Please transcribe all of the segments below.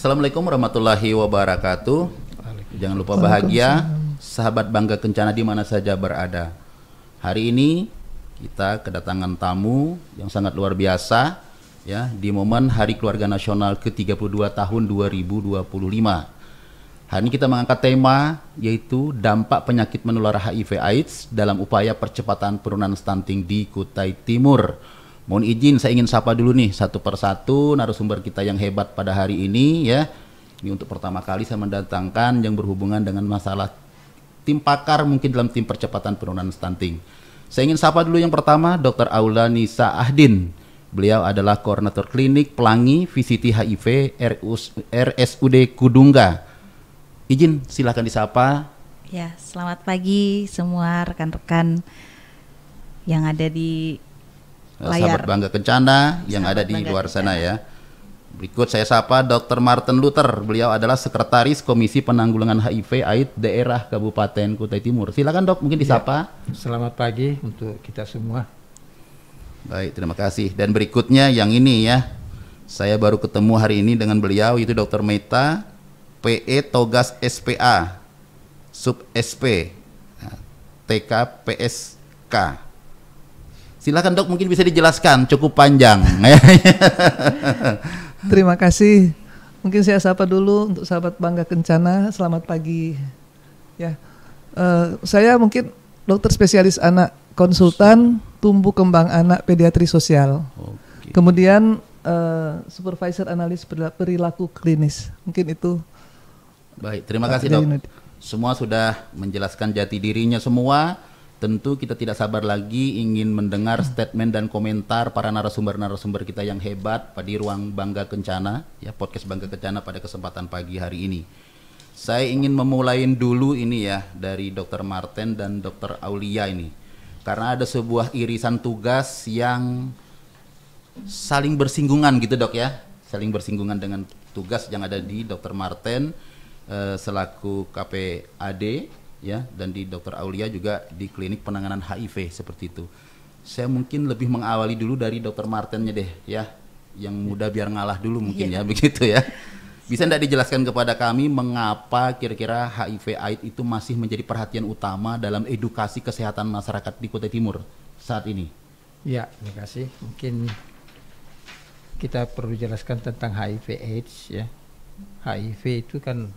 Assalamualaikum warahmatullahi wabarakatuh. Jangan lupa bahagia, sahabat Bangga Kencana di mana saja berada. Hari ini kita kedatangan tamu yang sangat luar biasa ya di momen Hari Keluarga Nasional ke-32 tahun 2025. Hari ini kita mengangkat tema yaitu dampak penyakit menular HIV AIDS dalam upaya percepatan penurunan stunting di Kutai Timur. Mohon izin saya ingin sapa dulu nih satu persatu narasumber kita yang hebat pada hari ini ya. Ini untuk pertama kali saya mendatangkan yang berhubungan dengan masalah tim pakar mungkin dalam tim percepatan penurunan stunting. Saya ingin sapa dulu yang pertama Dr. Aula Nisa Ahdin. Beliau adalah koordinator klinik Pelangi VCT HIV RSUD Kudungga. Izin silakan disapa. Ya, selamat pagi semua rekan-rekan yang ada di layar. Sahabat Bangga Kencana yang ada di luar sana ya. Berikut saya sapa Dr. Martin Luther. Beliau adalah Sekretaris Komisi Penanggulangan HIV AIDS Daerah Kabupaten Kutai Timur. Silakan Dok, mungkin disapa. Ya, selamat pagi untuk kita semua. Baik, terima kasih. Dan berikutnya yang ini ya. Saya baru ketemu hari ini dengan beliau yaitu Dr. Meta PE Togas SPA Sub SP TK PSK. Silakan Dok, mungkin bisa dijelaskan, cukup panjang. Terima kasih. Mungkin saya sapa dulu untuk sahabat Bangga Kencana. Selamat pagi. Ya, saya mungkin dokter spesialis anak, konsultan tumbuh kembang anak pediatri sosial. Oke. Kemudian supervisor analis perilaku klinis. Mungkin itu. Baik, terima kasih Dok. Semua sudah menjelaskan jati dirinya semua. Tentu kita tidak sabar lagi ingin mendengar statement dan komentar para narasumber-narasumber kita yang hebat pada ruang Bangga Kencana, ya podcast Bangga Kencana pada kesempatan pagi hari ini. Saya ingin memulai dulu ini ya dari Dr. Martin dan Dr. Aulia ini. Karena ada sebuah irisan tugas yang saling bersinggungan gitu Dok ya. Saling bersinggungan dengan tugas yang ada di Dr. Martin selaku KPAD ya, dan di Dr. Aulia juga di klinik penanganan HIV seperti itu. Saya mungkin lebih mengawali dulu dari Dr. Martinnya deh ya, yang muda biar ngalah dulu mungkin ya begitu ya. Bisa enggak dijelaskan kepada kami mengapa kira-kira HIV AIDS itu masih menjadi perhatian utama dalam edukasi kesehatan masyarakat di Kutai Timur saat ini? Ya, terima kasih. Mungkin kita perlu jelaskan tentang HIV AIDS ya. HIV itu kan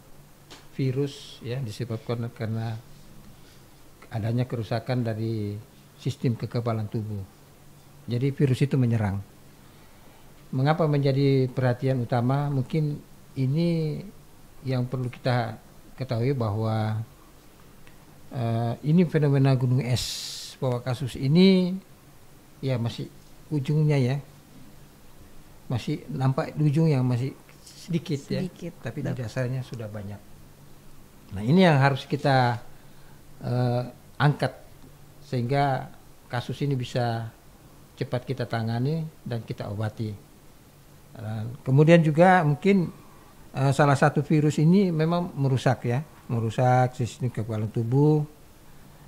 virus ya, disebabkan karena adanya kerusakan dari sistem kekebalan tubuh. Jadi virus itu menyerang. Mengapa menjadi perhatian utama? Mungkin ini yang perlu kita ketahui bahwa ini fenomena gunung es, bahwa kasus ini ya masih ujungnya ya, masih nampak ujung yang masih sedikit ya, tapi di dasarnya sudah banyak. Nah ini yang harus kita angkat sehingga kasus ini bisa cepat kita tangani dan kita obati. Kemudian juga mungkin salah satu virus ini memang merusak sistem kekebalan tubuh,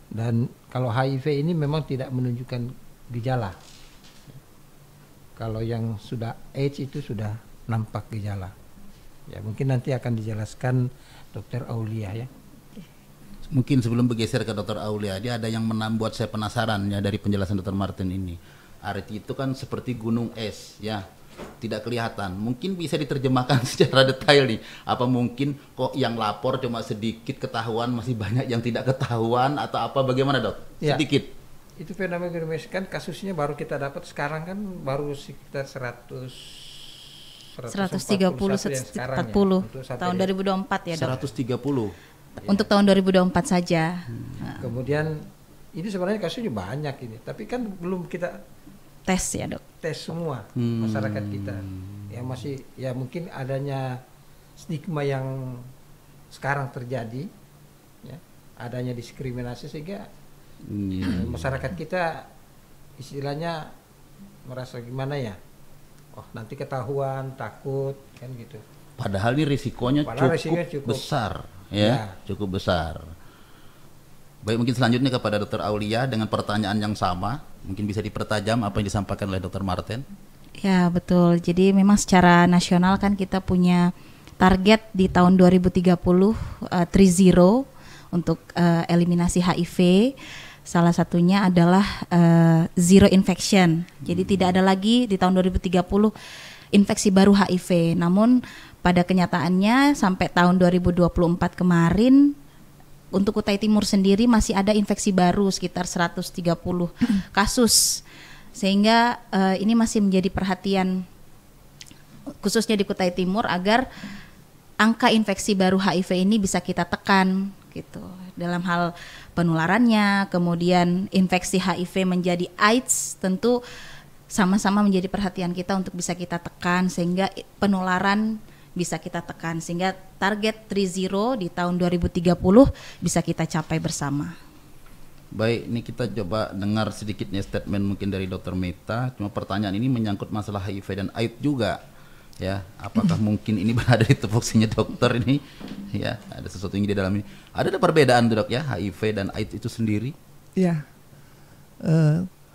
dan kalau HIV ini memang tidak menunjukkan gejala. Kalau yang sudah AIDS itu sudah nampak gejala. Ya mungkin nanti akan dijelaskan Dr. Aulia ya. Mungkin sebelum bergeser ke Dr. Aulia, dia ada yang membuat saya penasaran ya dari penjelasan Dr. Martin ini. Arti itu kan seperti gunung es ya, tidak kelihatan. Mungkin bisa diterjemahkan secara detail nih. Apa mungkin kok yang lapor cuma sedikit ketahuan, masih banyak yang tidak ketahuan atau apa, bagaimana Dok? Ya, sedikit. Itu fenomena kan kasusnya baru kita dapat sekarang kan baru sekitar 130 tahun 2024 ya Dok. 130 untuk tahun 2024 saja. Kemudian ini sebenarnya kasusnya banyak ini, tapi kan belum kita tes ya Dok. Tes semua masyarakat kita. Ya masih ya mungkin adanya stigma yang sekarang terjadi ya, adanya diskriminasi sehingga masyarakat kita istilahnya merasa gimana ya? Oh nanti ketahuan, takut kan gitu. Padahal ini risikonya cukup besar ya, cukup besar. Baik, mungkin selanjutnya kepada Dr. Aulia dengan pertanyaan yang sama, mungkin bisa dipertajam apa yang disampaikan oleh Dr. Martin. Ya betul, jadi memang secara nasional kan kita punya target di tahun 2030 30 untuk eliminasi HIV. Salah satunya adalah zero infection. Jadi tidak ada lagi di tahun 2030 infeksi baru HIV. Namun pada kenyataannya sampai tahun 2024 kemarin untuk Kutai Timur sendiri masih ada infeksi baru sekitar 130 kasus. Sehingga ini masih menjadi perhatian khususnya di Kutai Timur agar angka infeksi baru HIV ini bisa kita tekan gitu. Dalam hal penularannya, kemudian infeksi HIV menjadi AIDS, tentu sama-sama menjadi perhatian kita untuk bisa kita tekan sehingga penularan bisa kita tekan sehingga target 30 di tahun 2030 bisa kita capai bersama. Baik, ini kita coba dengar sedikitnya statement mungkin dari Dr. Meta. Cuma pertanyaan ini menyangkut masalah HIV dan AIDS juga. Ya, apakah mungkin ini berada di tupoksinya dokter ini? Ya, ada sesuatu yang di dalam ini. Ada perbedaan tuh, Dok, ya, HIV dan AIDS itu sendiri? Ya,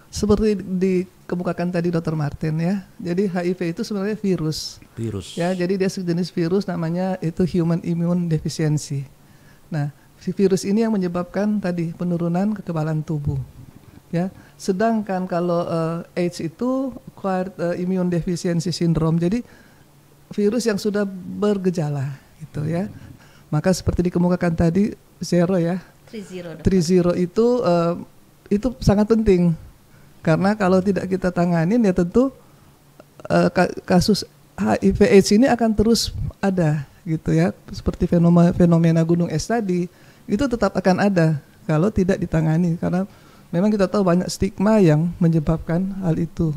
seperti dikemukakan tadi Dr. Martin ya. Jadi HIV itu sebenarnya virus. Virus. Ya, jadi dia sejenis virus namanya itu human immune deficiency. Nah, si virus ini yang menyebabkan tadi penurunan kekebalan tubuh. Ya, sedangkan kalau AIDS itu acquired immune deficiency syndrome. Jadi virus yang sudah bergejala gitu ya. Maka seperti dikemukakan tadi zero ya. 30 itu sangat penting. Karena kalau tidak kita tanganin ya tentu kasus HIV AIDS ini akan terus ada gitu ya. Seperti fenomena gunung es tadi itu tetap akan ada kalau tidak ditangani karena memang kita tahu banyak stigma yang menyebabkan hal itu.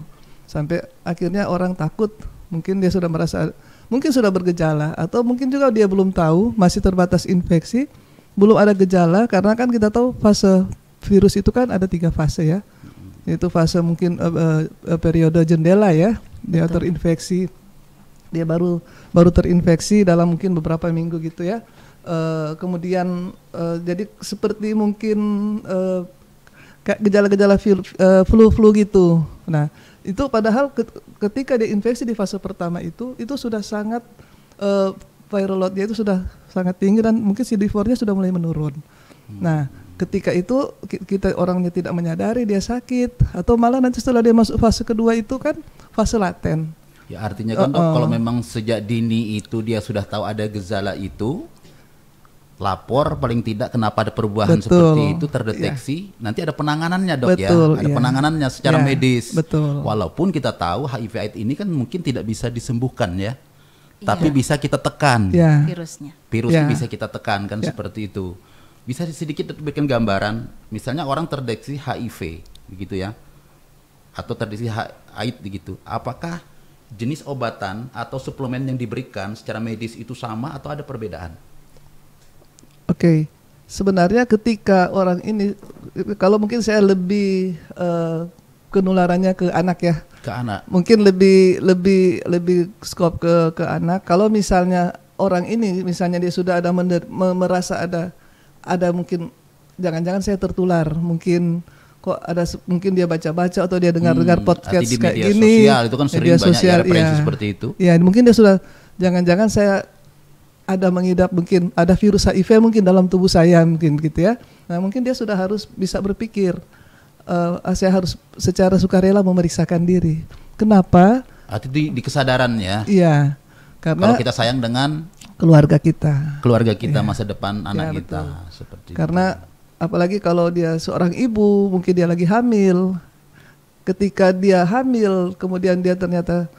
Sampai akhirnya orang takut, mungkin dia sudah merasa, mungkin sudah bergejala atau mungkin juga dia belum tahu, masih terbatas infeksi, belum ada gejala karena kan kita tahu fase virus itu kan ada 3 fase ya. Itu fase mungkin periode jendela ya, dia terinfeksi, dia baru terinfeksi dalam mungkin beberapa minggu gitu ya. Kemudian jadi seperti mungkin gejala-gejala flu gitu. Nah, itu padahal ketika dia infeksi di fase pertama itu sudah sangat viral load-nya itu sudah sangat tinggi dan mungkin CD4-nya sudah mulai menurun. Nah, ketika itu kita orangnya tidak menyadari dia sakit atau malah nanti setelah dia masuk fase kedua itu kan fase laten. Ya artinya kan Dok, kalau memang sejak dini itu dia sudah tahu ada gejala itu, lapor paling tidak kenapa ada perubahan seperti itu terdeteksi, nanti ada penanganannya Dok. Ada penanganannya secara medis. Walaupun kita tahu HIV AIDS ini kan mungkin tidak bisa disembuhkan ya, tapi bisa kita tekan virusnya bisa kita tekan kan seperti itu. Bisa sedikit berikan gambaran, misalnya orang terdeteksi HIV begitu ya, atau terdeteksi AIDS begitu, apakah jenis obatan atau suplemen yang diberikan secara medis itu sama atau ada perbedaan? Oke, sebenarnya ketika orang ini, kalau mungkin saya lebih penularannya ke anak ya. Ke anak. Mungkin lebih skop ke anak. Kalau misalnya orang ini, misalnya dia sudah ada merasa ada mungkin jangan-jangan saya tertular, mungkin kok ada mungkin dia baca-baca atau dia dengar podcast di kayak media gini. Sosial itu kan sering banyak ya referensi seperti itu. Ya, mungkin dia sudah jangan-jangan saya ada mengidap mungkin ada virus HIV mungkin dalam tubuh saya mungkin gitu ya. Nah mungkin dia sudah harus bisa berpikir saya harus secara sukarela memeriksakan diri. Kenapa? Arti di kesadaran ya. Iya. Karena kalau kita sayang dengan keluarga kita ya. Masa depan anak kita seperti karena itu. Apalagi kalau dia seorang ibu mungkin dia lagi hamil. Ketika dia hamil kemudian dia ternyata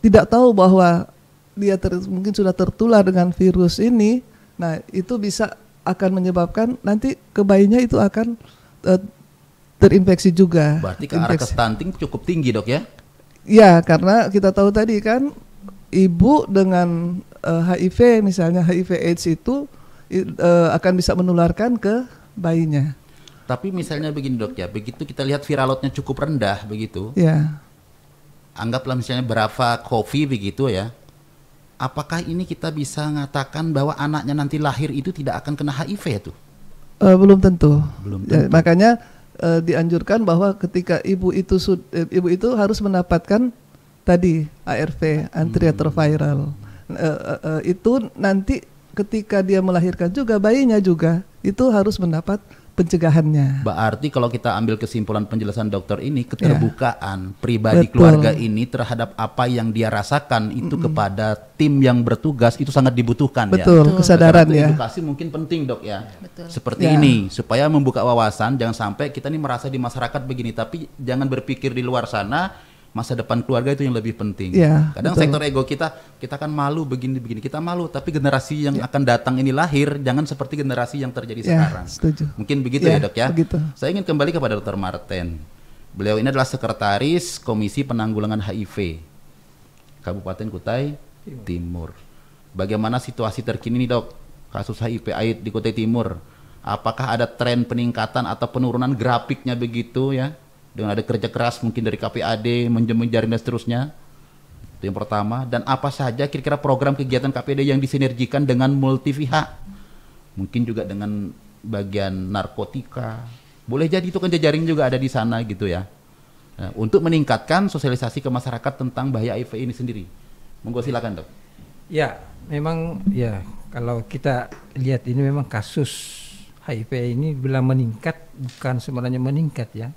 tidak tahu bahwa dia mungkin sudah tertular dengan virus ini, nah itu bisa akan menyebabkan nanti ke bayinya itu akan terinfeksi juga. Berarti ke arah ke stunting cukup tinggi Dok ya? Ya, karena kita tahu tadi kan ibu dengan HIV misalnya HIV AIDS itu akan bisa menularkan ke bayinya. Tapi misalnya begini Dok ya, begitu kita lihat viral load-nya cukup rendah begitu. Ya. Anggaplah misalnya berapa coffee begitu ya. Apakah ini kita bisa mengatakan bahwa anaknya nanti lahir itu tidak akan kena HIV ya tuh? Belum tentu. Ya, makanya dianjurkan bahwa ketika ibu itu harus mendapatkan tadi ARV antiretroviral. itu nanti ketika dia melahirkan juga bayinya juga itu harus mendapat pencegahannya. Berarti kalau kita ambil kesimpulan penjelasan dokter ini, keterbukaan pribadi Betul. keluarga ini terhadap apa yang dia rasakan itu kepada tim yang bertugas itu sangat dibutuhkan. Betul, ya. kesadaran Karena ya. edukasi mungkin penting dok ya. Betul. Seperti Ya. ini supaya membuka wawasan, jangan sampai kita nih merasa di masyarakat begini, tapi jangan berpikir di luar sana masa depan keluarga itu yang lebih penting. Ya, Kadang betul. sektor ego kita kan malu begini-begini, kita malu, tapi generasi yang akan datang ini lahir jangan seperti generasi yang terjadi Ya, sekarang. setuju. Mungkin begitu ya dok ya. Begitu. Saya ingin kembali kepada Dr. Marten. Beliau ini adalah sekretaris Komisi Penanggulangan HIV Kabupaten Kutai Timur. Bagaimana situasi terkini nih dok, kasus HIV AIDS di Kutai Timur? Apakah ada tren peningkatan atau penurunan grafiknya begitu ya? Dengan ada kerja keras mungkin dari KPAD, menjaring dan seterusnya. Itu yang pertama. Dan apa saja kira-kira program kegiatan KPAD yang disinergikan dengan multi pihak? Mungkin juga dengan bagian narkotika. Boleh jadi itu kan jejaring juga ada di sana gitu ya. Nah, untuk meningkatkan sosialisasi ke masyarakat tentang bahaya HIV ini sendiri. Monggo silakan dok. Ya, memang ya kalau kita lihat ini memang kasus HIV ini bila meningkat bukan sebenarnya meningkat ya.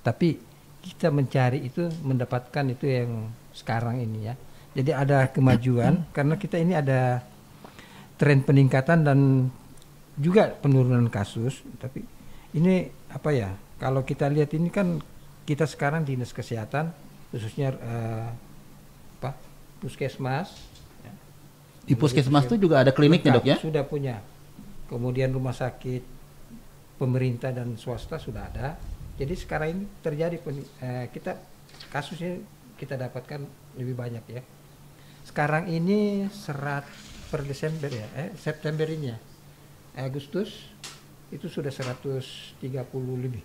Tapi kita mencari itu mendapatkan itu yang sekarang ini ya. Jadi ada kemajuan karena kita ini ada tren peningkatan dan juga penurunan kasus. Tapi ini apa ya? Kalau kita lihat ini kan kita sekarang dinas kesehatan khususnya puskesmas. Ya. Di puskesmas itu juga ada kliniknya dok ya? Sudah punya. Kemudian rumah sakit pemerintah dan swasta sudah ada. Jadi sekarang ini terjadi kita kasusnya kita dapatkan lebih banyak ya. Sekarang ini per Desember ya, September ini ya, Agustus itu sudah 130 lebih.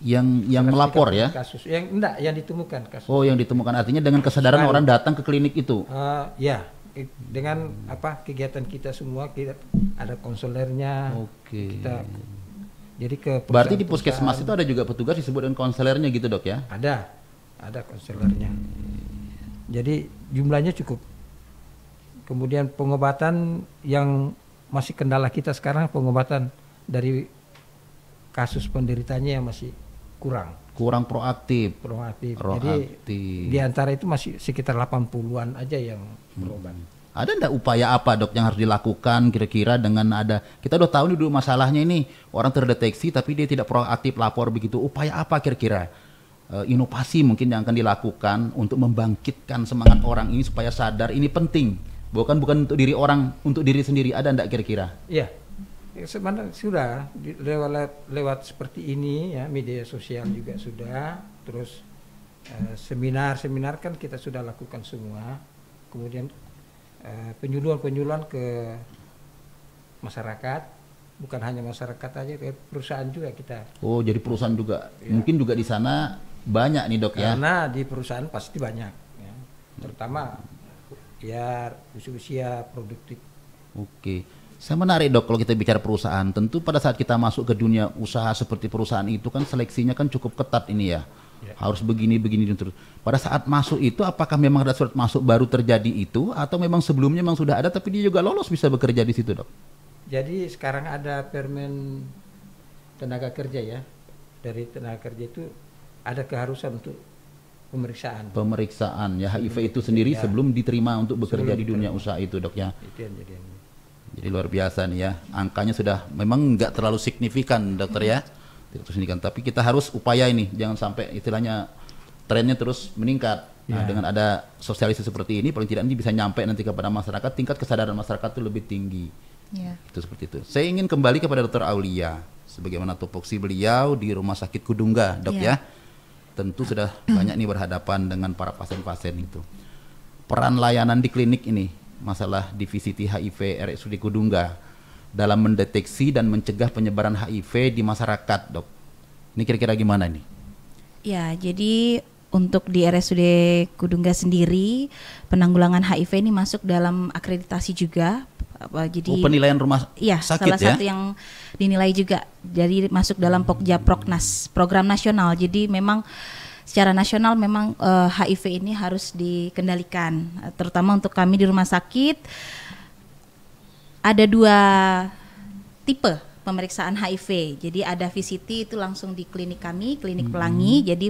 Yang melapor ya? Kasus yang enggak yang ditemukan kasus. Oh yang ditemukan artinya dengan kesadaran orang datang ke klinik itu. Ya dengan apa kegiatan kita semua kita ada konselernya. Oke. Kita jadi berarti di puskesmas itu ada juga petugas disebut dengan konselernya gitu dok ya? Ada konselernya. Jadi jumlahnya cukup. Kemudian pengobatan yang masih kendala kita sekarang pengobatan dari kasus penderitanya yang masih kurang proaktif. Jadi di antara itu masih sekitar 80-an aja yang berobat. Ada enggak upaya apa dok yang harus dilakukan kira-kira dengan ada, kita udah tahu nih dulu masalahnya ini orang terdeteksi tapi dia tidak proaktif lapor begitu, upaya apa kira-kira inovasi mungkin yang akan dilakukan untuk membangkitkan semangat orang ini supaya sadar ini penting, bukan untuk diri orang, untuk diri sendiri, ada enggak kira-kira? Iya, sebenarnya sudah lewat seperti ini ya, media sosial juga sudah, terus seminar kan kita sudah lakukan semua, kemudian penyuluhan ke masyarakat, bukan hanya masyarakat aja, ke perusahaan juga kita. Oh, jadi perusahaan juga, ya. Mungkin juga di sana banyak nih dok ya? Karena di perusahaan pasti banyak, ya. Terutama ya usia produktif. Oke, saya menarik dok kalau kita bicara perusahaan. Tentu pada saat kita masuk ke dunia usaha seperti perusahaan itu kan seleksinya kan cukup ketat ini ya. Harus begini dan terus. Pada saat masuk itu apakah memang ada surat masuk baru terjadi itu atau memang sebelumnya memang sudah ada tapi dia juga lolos bisa bekerja di situ dok? Jadi sekarang ada permen tenaga kerja ya. Dari tenaga kerja itu ada keharusan untuk pemeriksaan ya HIV itu sendiri ya, sebelum diterima untuk bekerja di dunia usaha itu dok ya. Itu yang jadi luar biasa nih ya. Angkanya sudah memang nggak terlalu signifikan dokter ya. Tapi kita harus upaya ini jangan sampai istilahnya trennya terus meningkat. Nah, dengan ada sosialisasi seperti ini paling tidak ini bisa nyampe nanti kepada masyarakat, tingkat kesadaran masyarakat itu lebih tinggi. Itu seperti itu. Saya ingin kembali kepada Dr. Aulia sebagaimana tupoksi beliau di Rumah Sakit Kudungga dok ya. Tentu sudah banyak nih berhadapan dengan para pasien-pasien itu. Peran layanan di klinik ini masalah divisi HIV RSUD Kudungga dalam mendeteksi dan mencegah penyebaran HIV di masyarakat, dok. Ini kira-kira gimana nih? Ya, jadi untuk di RSUD Kudungga sendiri penanggulangan HIV ini masuk dalam akreditasi juga. Jadi penilaian rumah sakit salah satu yang dinilai juga. Jadi masuk dalam Pokja Proknas, program nasional. Jadi memang secara nasional memang HIV ini harus dikendalikan, terutama untuk kami di rumah sakit. Ada 2 tipe pemeriksaan HIV. Jadi ada VCT itu langsung di klinik kami, klinik Pelangi. Jadi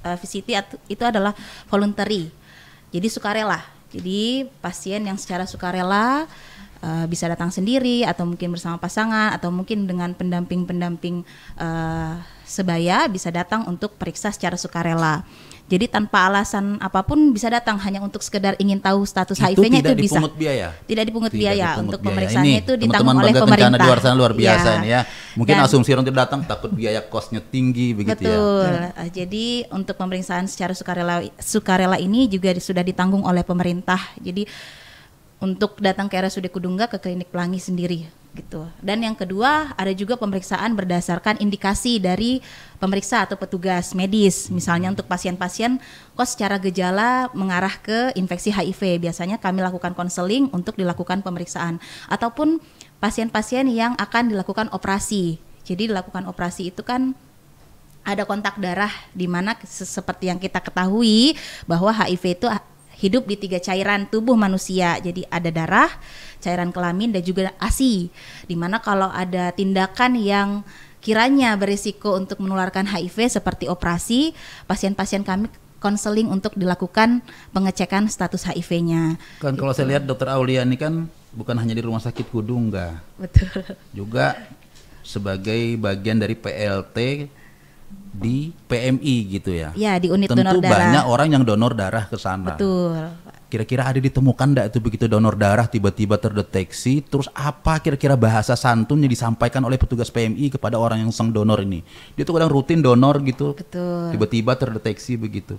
VCT itu adalah voluntary. Jadi sukarela. Jadi pasien yang secara sukarela bisa datang sendiri atau mungkin bersama pasangan atau mungkin dengan pendamping sebaya bisa datang untuk periksa secara sukarela. Jadi tanpa alasan apapun bisa datang hanya untuk sekedar ingin tahu status HIV-nya itu bisa. Tidak dipungut biaya untuk pemeriksaannya, itu ditanggung oleh pemerintah. Di luar sana luar biasa ini ya. Mungkin Dan, asumsi orang tidak datang takut biaya kosnya tinggi begitu betul. ya. Jadi untuk pemeriksaan secara sukarela ini juga sudah ditanggung oleh pemerintah. Jadi untuk datang ke RSUD Kudungga ke klinik Pelangi sendiri gitu. Dan yang kedua ada juga pemeriksaan berdasarkan indikasi dari pemeriksa atau petugas medis. Misalnya untuk pasien-pasien kok secara gejala mengarah ke infeksi HIV, biasanya kami lakukan konseling untuk dilakukan pemeriksaan, ataupun pasien-pasien yang akan dilakukan operasi. Jadi dilakukan operasi itu kan ada kontak darah, di mana seperti yang kita ketahui bahwa HIV itu hidup di 3 cairan tubuh manusia. Jadi ada darah, cairan kelamin, dan juga ASI. Dimana kalau ada tindakan yang kiranya berisiko untuk menularkan HIV seperti operasi, pasien-pasien kami konseling untuk dilakukan pengecekan status HIV-nya. Kan gitu. kalau saya lihat Dr. Aulia ini kan bukan hanya di Rumah Sakit Kudungga. Betul. Juga sebagai bagian dari PLT di PMI gitu ya. Ya, di unit Tentu donor darah. banyak orang yang donor darah ke sana. Betul. Kira-kira ada ditemukan enggak itu begitu donor darah tiba-tiba terdeteksi, terus apa kira-kira bahasa santunnya disampaikan oleh petugas PMI kepada orang yang sang donor ini? Dia tuh kadang rutin donor gitu. Betul. Tiba-tiba terdeteksi begitu.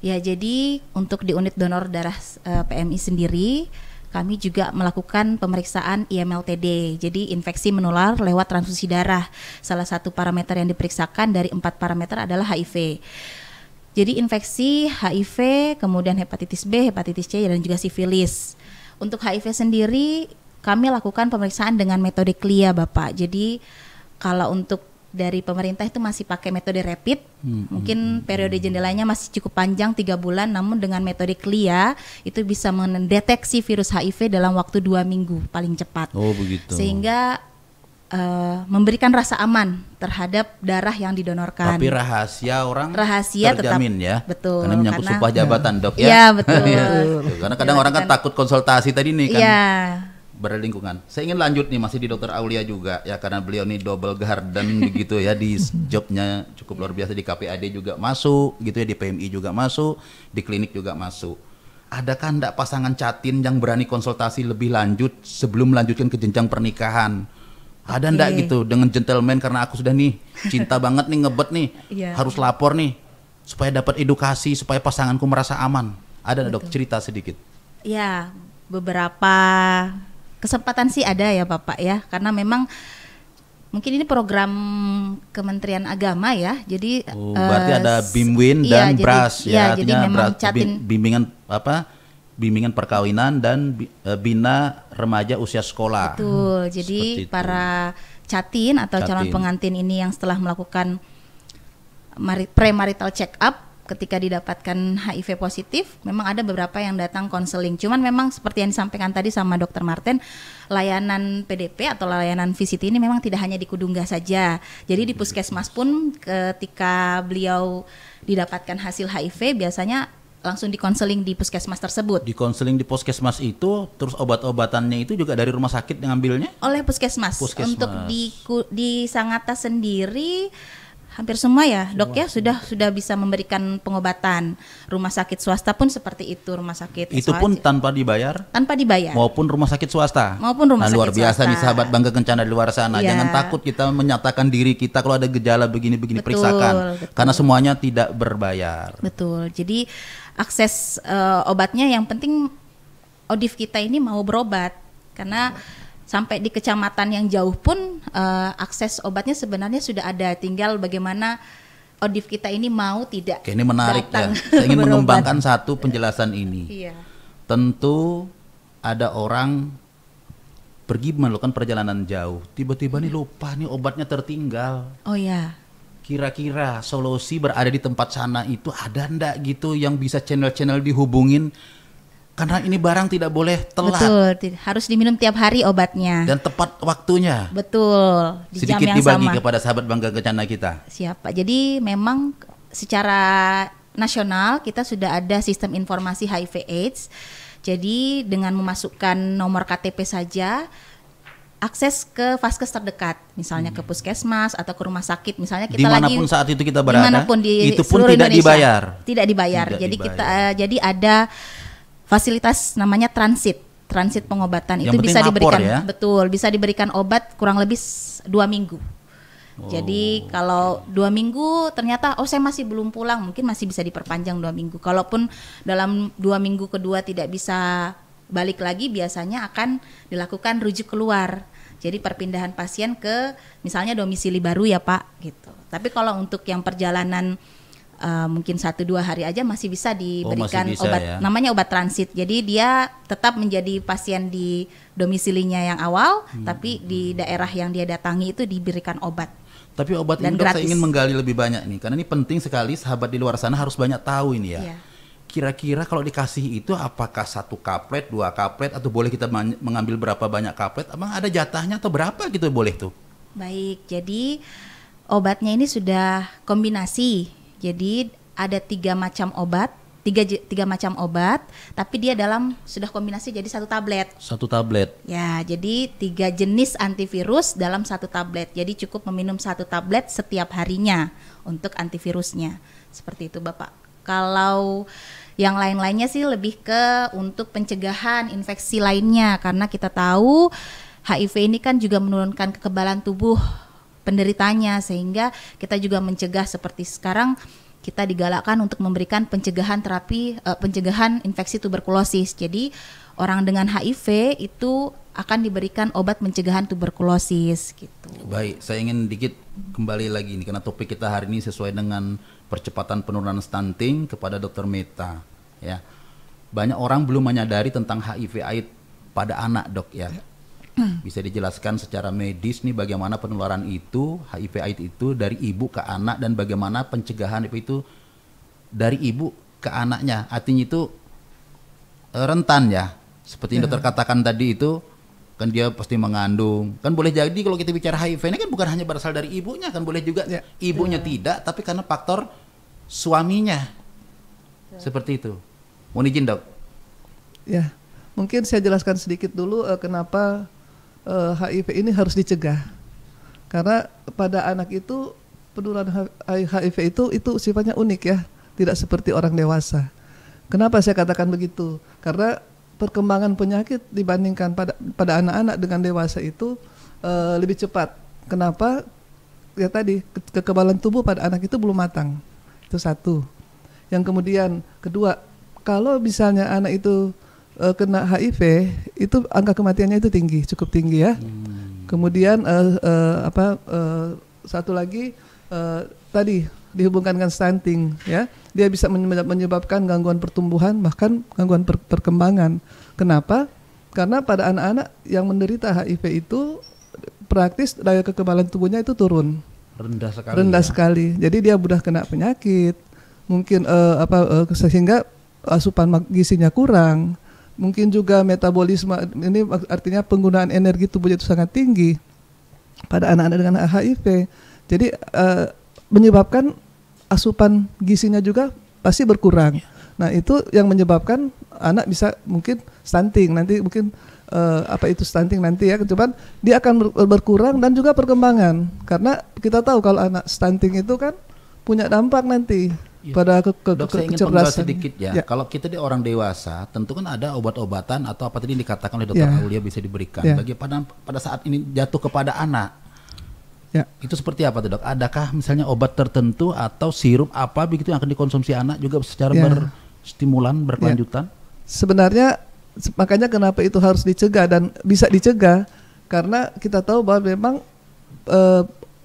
Ya, jadi untuk di unit donor darah PMI sendiri kami juga melakukan pemeriksaan IMLTD, jadi infeksi menular lewat transfusi darah. Salah satu parameter yang diperiksakan dari 4 parameter adalah HIV. Jadi infeksi HIV, kemudian hepatitis B, hepatitis C, dan juga sifilis. Untuk HIV sendiri kami lakukan pemeriksaan dengan metode CLIA, Bapak. Jadi kalau untuk dari pemerintah itu masih pakai metode rapid, mungkin periode jendelanya masih cukup panjang 3 bulan, namun dengan metode CLIA itu bisa mendeteksi virus HIV dalam waktu 2 minggu paling cepat. Oh begitu. Sehingga memberikan rasa aman terhadap darah yang didonorkan. Tapi rahasia orang rahasia terjamin tetap, ya. Betul. Karena menyangkut sumpah jabatan dok ya. Iya betul. Karena kadang orang kan takut konsultasi tadi nih kan. Iya. Berlingkungan. Saya ingin lanjut nih masih di Dr. Aulia juga ya, karena beliau nih double garden begitu ya, di jobnya cukup luar biasa, di KPAD juga masuk gitu ya, di PMI juga masuk, di klinik juga masuk. Adakah enggak pasangan catin yang berani konsultasi lebih lanjut sebelum melanjutkan ke jenjang pernikahan? Ada enggak gitu dengan gentleman, karena aku sudah nih cinta banget nih, ngebet nih, harus lapor nih supaya dapat edukasi supaya pasanganku merasa aman. Ada enggak dok, cerita sedikit? Ya, beberapa kesempatan sih ada ya Bapak ya, karena memang mungkin ini program Kementerian Agama ya, jadi berarti ada BIMWIN dan BRAS ya, jadi memang bimbingan apa? Bimbingan perkawinan dan bina remaja usia sekolah. Betul. Jadi para catin atau calon pengantin ini yang setelah melakukan premarital check up, ketika didapatkan HIV positif, memang ada beberapa yang datang konseling. Cuman memang seperti yang disampaikan tadi sama Dr. Martin, layanan PDP atau layanan VCT ini memang tidak hanya di Kudungga saja. Jadi di puskesmas pun ketika beliau didapatkan hasil HIV, biasanya langsung dikonseling di puskesmas tersebut. Dikonseling di puskesmas itu, terus obat-obatannya itu juga dari rumah sakit ngambilnya? Oleh puskesmas. Untuk di Sangatta sendiri hampir semua ya dok ya sudah bisa memberikan pengobatan. Rumah sakit swasta pun seperti itu, rumah sakit itu pun tanpa dibayar? Tanpa dibayar. Maupun rumah sakit swasta? Maupun rumah sakit luar biasa swasta. Nih sahabat Bangga Kencana di luar sana, jangan takut kita menyatakan diri kita kalau ada gejala begini-begini, periksakan. Betul. Karena semuanya tidak berbayar. Betul, jadi akses obatnya, yang penting ODIF kita ini mau berobat, karena sampai di kecamatan yang jauh pun akses obatnya sebenarnya sudah ada, tinggal bagaimana ODIF kita ini mau tidak. Oke, ini menarik ya. Saya ingin mengembangkan satu penjelasan ini. Iya. Tentu ada orang pergi melakukan perjalanan jauh, tiba-tiba nih lupa nih obatnya tertinggal. Oh ya. Kira-kira solusi berada di tempat sana itu ada ndak gitu yang bisa channel-channel dihubungin? Karena ini barang tidak boleh telat. Betul, harus diminum tiap hari obatnya. Dan tepat waktunya. Betul, di Sedikit jam yang dibagi sama. kepada sahabat Bangga Kencana kita. Siapa? Jadi memang secara nasional kita sudah ada sistem informasi HIV/AIDS. Jadi dengan memasukkan nomor KTP saja, akses ke vaskes terdekat, misalnya ke puskesmas atau ke rumah sakit, misalnya kita Dimanapun lagi saat itu kita berada, dimanapun di itu pun seluruh tidak Indonesia. dibayar. Tidak dibayar. Tidak Jadi dibayar. kita jadi ada fasilitas namanya transit pengobatan. Yang itu penting bisa lapor diberikan, ya. betul, bisa diberikan obat kurang lebih 2 minggu. Jadi kalau 2 minggu ternyata saya masih belum pulang, mungkin masih bisa diperpanjang 2 minggu. Kalaupun dalam 2 minggu kedua tidak bisa balik lagi, biasanya akan dilakukan rujuk keluar. Jadi perpindahan pasien ke misalnya domisili baru ya Pak gitu. Tapi kalau untuk yang perjalanan mungkin 1-2 hari aja masih bisa diberikan masih bisa, obat, ya. namanya obat transit. Jadi dia tetap menjadi pasien di domisilinya yang awal, tapi di daerah yang dia datangi itu diberikan obat. Tapi obat Dan ini Dok, saya gratis. ingin menggali lebih banyak nih, karena ini penting sekali sahabat di luar sana harus banyak tahu ini ya. Iya. Kira-kira kalau dikasih itu apakah 1 kaplet, 2 kaplet, atau boleh kita mengambil berapa banyak kaplet? Emang ada jatahnya atau berapa gitu boleh tuh? Baik, jadi obatnya ini sudah kombinasi. Jadi ada 3 macam obat, tiga macam obat, tapi dia sudah kombinasi jadi 1 tablet. 1 tablet. Ya, jadi 3 jenis antivirus dalam 1 tablet. Jadi cukup meminum 1 tablet setiap harinya untuk antivirusnya. Seperti itu Bapak. Kalau yang lain-lainnya sih lebih ke untuk pencegahan infeksi lainnya, karena kita tahu HIV ini kan juga menurunkan kekebalan tubuh penderitanya, sehingga kita juga mencegah seperti sekarang kita digalakkan untuk memberikan pencegahan pencegahan infeksi tuberkulosis. Jadi orang dengan HIV itu akan diberikan obat pencegahan tuberkulosis gitu. Baik, saya ingin dikit kembali lagi nih, karena topik kita hari ini sesuai dengan percepatan penurunan stunting kepada Dr. Meta. Ya, banyak orang belum menyadari tentang HIV/AIDS pada anak Dok ya. Bisa dijelaskan secara medis nih bagaimana penularan itu, HIV/AIDS itu dari ibu ke anak, dan bagaimana pencegahan itu dari ibu ke anaknya. Artinya itu rentan ya. Seperti yang dokter katakan tadi itu, kan dia pasti mengandung. Kan boleh jadi kalau kita bicara HIV ini kan bukan hanya berasal dari ibunya, kan boleh juga ibunya tidak, tapi karena faktor suaminya. Seperti itu. Mohon izin Dok. Ya, mungkin saya jelaskan sedikit dulu kenapa HIV ini harus dicegah. Karena pada anak itu penularan HIV itu sifatnya unik ya, tidak seperti orang dewasa. Kenapa saya katakan begitu? Karena perkembangan penyakit dibandingkan pada anak-anak dengan dewasa itu lebih cepat. Kenapa? Ya tadi kekebalan tubuh pada anak itu belum matang. Itu satu. Yang kemudian kedua, kalau misalnya anak itu kena HIV, itu angka kematiannya itu tinggi, cukup tinggi ya. Kemudian satu lagi tadi dihubungkan dengan stunting ya, dia bisa menyebabkan gangguan pertumbuhan, bahkan gangguan perkembangan. Kenapa? Karena pada anak-anak yang menderita HIV itu praktis daya kekebalan tubuhnya itu turun, rendah sekali. Jadi dia mudah kena penyakit, mungkin sehingga asupan gizinya kurang. Mungkin juga metabolisme, ini artinya penggunaan energi tubuhnya itu sangat tinggi pada anak-anak dengan HIV. Jadi menyebabkan asupan gizinya juga pasti berkurang. Nah itu yang menyebabkan anak bisa mungkin stunting. Nanti mungkin stunting nanti ya. Cuman dia akan berkurang dan juga perkembangan. Karena kita tahu kalau anak stunting itu kan punya dampak nanti pada Dok, saya ingin penggal sedikit ya. Kalau kita di orang dewasa, tentu kan ada obat-obatan atau apa tadi dikatakan oleh Dr. Aulia bisa diberikan. Bagaimana pada saat ini jatuh kepada anak? Itu seperti apa tuh Dok? Adakah misalnya obat tertentu atau sirup apa begitu yang akan dikonsumsi anak juga secara berstimulan, berkelanjutan? Sebenarnya makanya kenapa itu harus dicegah dan bisa dicegah, karena kita tahu bahwa memang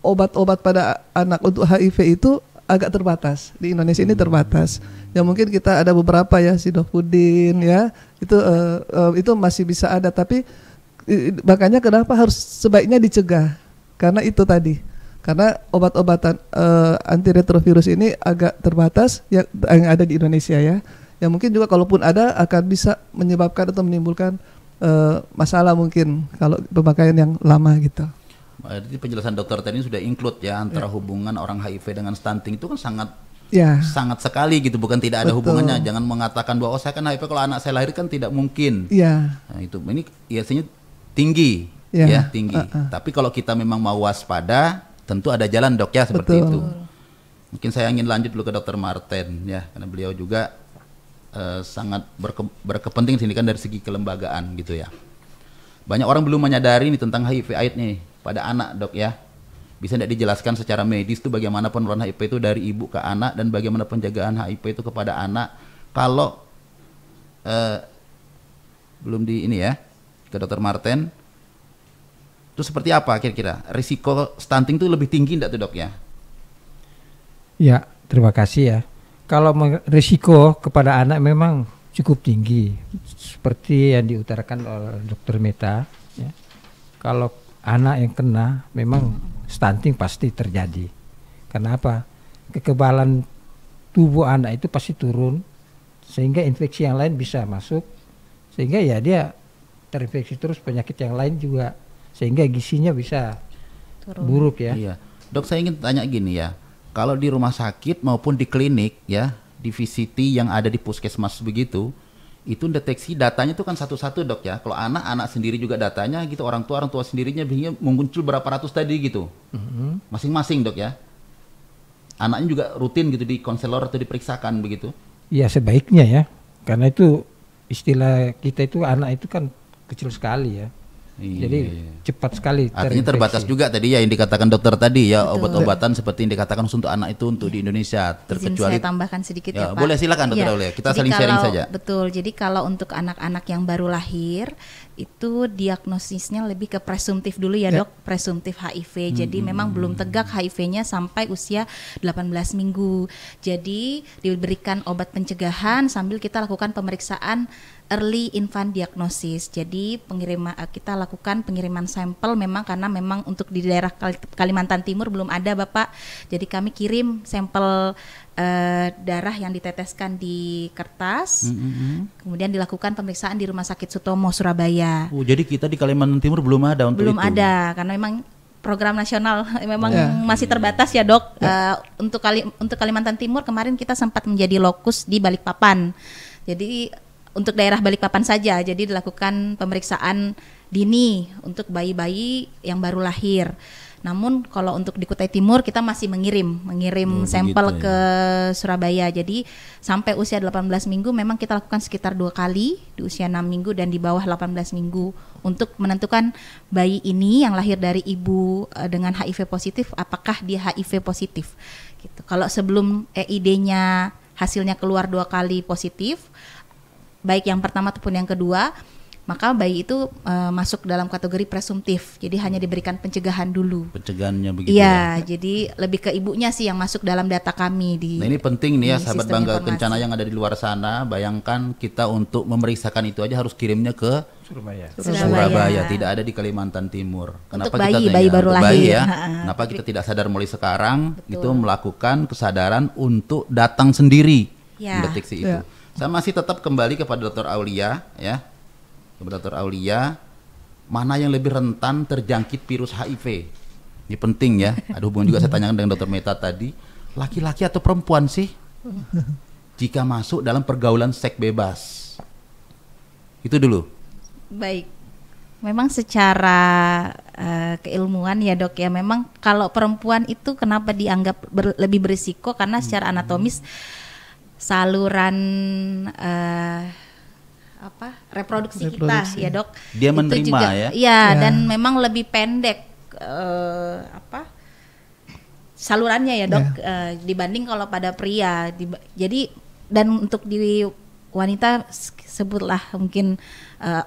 obat-obat pada anak untuk HIV itu agak terbatas. Di Indonesia ini terbatas. Ya mungkin kita ada beberapa ya, Sidofudin ya. Itu masih bisa ada, tapi makanya kenapa harus sebaiknya dicegah? Karena itu tadi karena obat-obatan antiretrovirus ini agak terbatas yang ada di Indonesia ya. Yang mungkin juga kalaupun ada akan bisa menyebabkan atau menimbulkan masalah mungkin kalau pemakaian yang lama gitu. Jadi penjelasan dokter tadi sudah include ya antara hubungan orang HIV dengan stunting itu kan sangat sangat sekali gitu, bukan tidak ada hubungannya. Jangan mengatakan bahwa saya kan HIV kalau anak saya lahir kan tidak mungkin. Nah, itu ini biasanya tinggi tinggi. Tapi kalau kita memang mau waspada, tentu ada jalan dok ya seperti itu. Mungkin saya ingin lanjut dulu ke Dokter Marten ya, karena beliau juga sangat berkepentingan sini kan dari segi kelembagaan gitu ya. Banyak orang belum menyadari nih tentang HIV/AIDS nih pada anak dok ya. Bisa tidak dijelaskan secara medis itu bagaimana penularan HIV itu dari ibu ke anak dan bagaimana penjagaan HIV itu kepada anak kalau belum di ini ya, ke Dokter Marten itu seperti apa kira-kira? Risiko stunting itu lebih tinggi enggak tuh dok ya? Ya, terima kasih ya. Kalau risiko kepada anak memang cukup tinggi seperti yang diutarakan oleh Dokter Meta ya. Kalau anak yang kena memang stunting pasti terjadi. Karena apa? Kekebalan tubuh anak itu pasti turun sehingga infeksi yang lain bisa masuk sehingga ya dia terinfeksi terus penyakit yang lain juga sehingga gizinya bisa buruk ya. Iya. Dok, saya ingin tanya gini ya. Kalau di rumah sakit maupun di klinik ya, di VCT yang ada di puskesmas begitu, itu deteksi datanya itu kan satu-satu dok ya. Kalau anak sendiri juga datanya gitu, orang tua sendirinya biasanya muncul berapa ratus tadi gitu, masing-masing dok ya. Anaknya juga rutin gitu di konselor atau diperiksakan begitu? Iya sebaiknya ya, karena itu istilah kita itu anak itu kan kecil sekali ya. Jadi cepat sekali terinfeksi. Artinya terbatas juga tadi ya yang dikatakan dokter tadi ya. Betul. Obat-obatan seperti yang dikatakan untuk anak itu untuk di Indonesia terkecuali. Izin saya tambahkan sedikit ya Pak. Boleh silakan dokter Aulia. Kita saling sharing saja. Betul. Jadi kalau untuk anak-anak yang baru lahir itu diagnosisnya lebih ke presumtif dulu ya dok, presumtif HIV. Jadi memang belum tegak HIV-nya sampai usia 18 minggu. Jadi diberikan obat pencegahan sambil kita lakukan pemeriksaan early infant diagnosis. Jadi kita lakukan pengiriman sampel memang karena memang untuk di daerah Kalimantan Timur belum ada Bapak. Jadi kami kirim sampel darah yang diteteskan di kertas. Kemudian dilakukan pemeriksaan di Rumah Sakit Sutomo Surabaya. Jadi kita di Kalimantan Timur belum ada untuk belum itu. Belum ada karena memang program nasional memang masih terbatas ya dok. Untuk Kalimantan Timur kemarin kita sempat menjadi lokus di Balikpapan. Jadi untuk daerah Balikpapan saja, jadi dilakukan pemeriksaan dini untuk bayi-bayi yang baru lahir. Namun kalau untuk di Kutai Timur kita masih mengirim sampel ke Surabaya. Jadi sampai usia 18 minggu memang kita lakukan sekitar 2 kali di usia 6 minggu dan di bawah 18 minggu untuk menentukan bayi ini yang lahir dari ibu dengan HIV positif apakah dia HIV positif. Gitu. Kalau sebelum EID-nya hasilnya keluar 2 kali positif, baik yang pertama ataupun yang kedua, maka bayi itu masuk dalam kategori presumtif. Jadi hanya diberikan pencegahan dulu. Pencegahannya begitu ya. Jadi lebih ke ibunya sih yang masuk dalam data kami di. Nah ini penting nih ya sahabat Bangga Kencana yang ada di luar sana. Bayangkan kita untuk memeriksakan itu aja harus kirimnya ke Surabaya. Tidak ada di Kalimantan Timur. Kenapa untuk bayi baru lahir ya? Kenapa kita tidak sadar mulai sekarang? Betul. Itu melakukan kesadaran untuk datang sendiri mendeteksi itu. Saya masih tetap kembali kepada Dr. Aulia ya. Kepada Dr. Aulia, mana yang lebih rentan terjangkit virus HIV? Ini penting ya. Ada hubungan juga saya tanyakan dengan Dr. Meta tadi. Laki-laki atau perempuan sih? Jika masuk dalam pergaulan seks bebas. Itu dulu. Baik. Memang secara keilmuan ya dok ya. Memang kalau perempuan itu kenapa dianggap lebih berisiko? Karena secara anatomis saluran reproduksi kita ya dok. Dia menerima itu juga, ya. Dan memang lebih pendek salurannya ya dok dibanding kalau pada pria. Jadi dan untuk di wanita sebutlah mungkin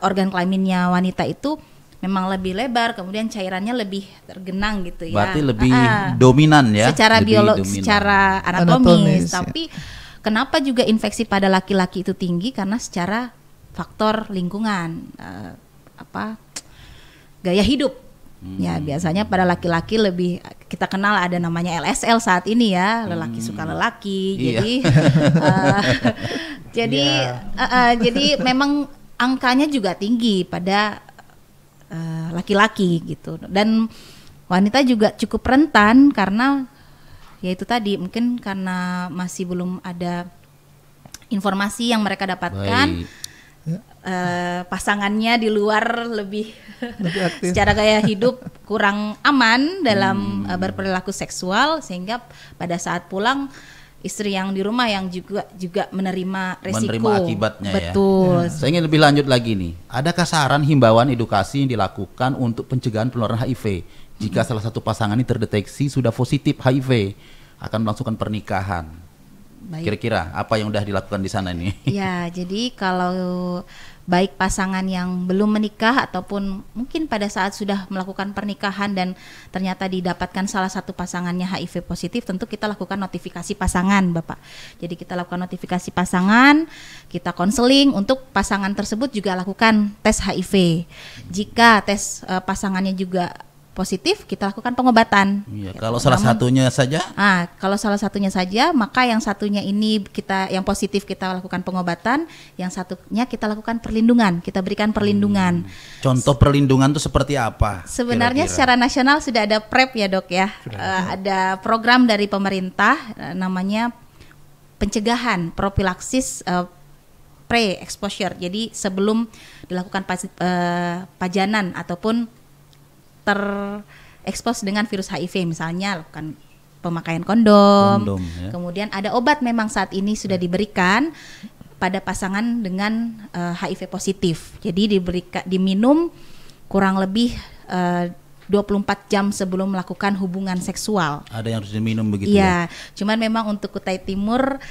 organ kelaminnya wanita itu memang lebih lebar, kemudian cairannya lebih tergenang gitu ya. Berarti lebih dominan ya. Secara biologis, secara anatomis. Tapi kenapa juga infeksi pada laki-laki itu tinggi? Karena secara faktor lingkungan, gaya hidup Ya biasanya pada laki-laki lebih kita kenal ada namanya LSL saat ini ya, lelaki suka lelaki. Jadi jadi memang angkanya juga tinggi pada laki-laki gitu. Dan wanita juga cukup rentan karena ya itu tadi mungkin karena masih belum ada informasi yang mereka dapatkan. Pasangannya di luar lebih aktif. Secara gaya hidup kurang aman dalam berperilaku seksual, sehingga pada saat pulang istri yang di rumah yang juga menerima resiko akibatnya. Betul. Ya. Saya ingin lebih lanjut lagi nih. Adakah saran himbauan edukasi yang dilakukan untuk pencegahan penularan HIV jika salah satu pasangan ini terdeteksi sudah positif HIV akan melangsungkan pernikahan? Baik. Kira-kira apa yang udah dilakukan di sana nih? Ya, jadi kalau baik pasangan yang belum menikah ataupun mungkin pada saat sudah melakukan pernikahan dan ternyata didapatkan salah satu pasangannya HIV positif, tentu kita lakukan notifikasi pasangan, Bapak. Jadi kita lakukan notifikasi pasangan, kita konseling untuk pasangan tersebut juga lakukan tes HIV. Jika tes pasangannya juga positif, kita lakukan pengobatan. Iya, kalau salah satunya saja? Kalau salah satunya saja, maka yang satunya ini yang positif kita lakukan pengobatan, yang satunya kita lakukan perlindungan, kita berikan perlindungan. Contoh perlindungan itu seperti apa? Sebenarnya secara nasional sudah ada PrEP ya dok ya, ada program dari pemerintah namanya pencegahan propilaksis pre-exposure. Jadi sebelum dilakukan pajanan ataupun terekspos dengan virus HIV, misalnya lakukan pemakaian kondom ya. Kemudian ada obat memang saat ini sudah diberikan pada pasangan dengan HIV positif. Jadi diminum kurang lebih 24 jam sebelum melakukan hubungan seksual. Ada yang harus diminum begitu ya? Cuman memang untuk Kutai Timur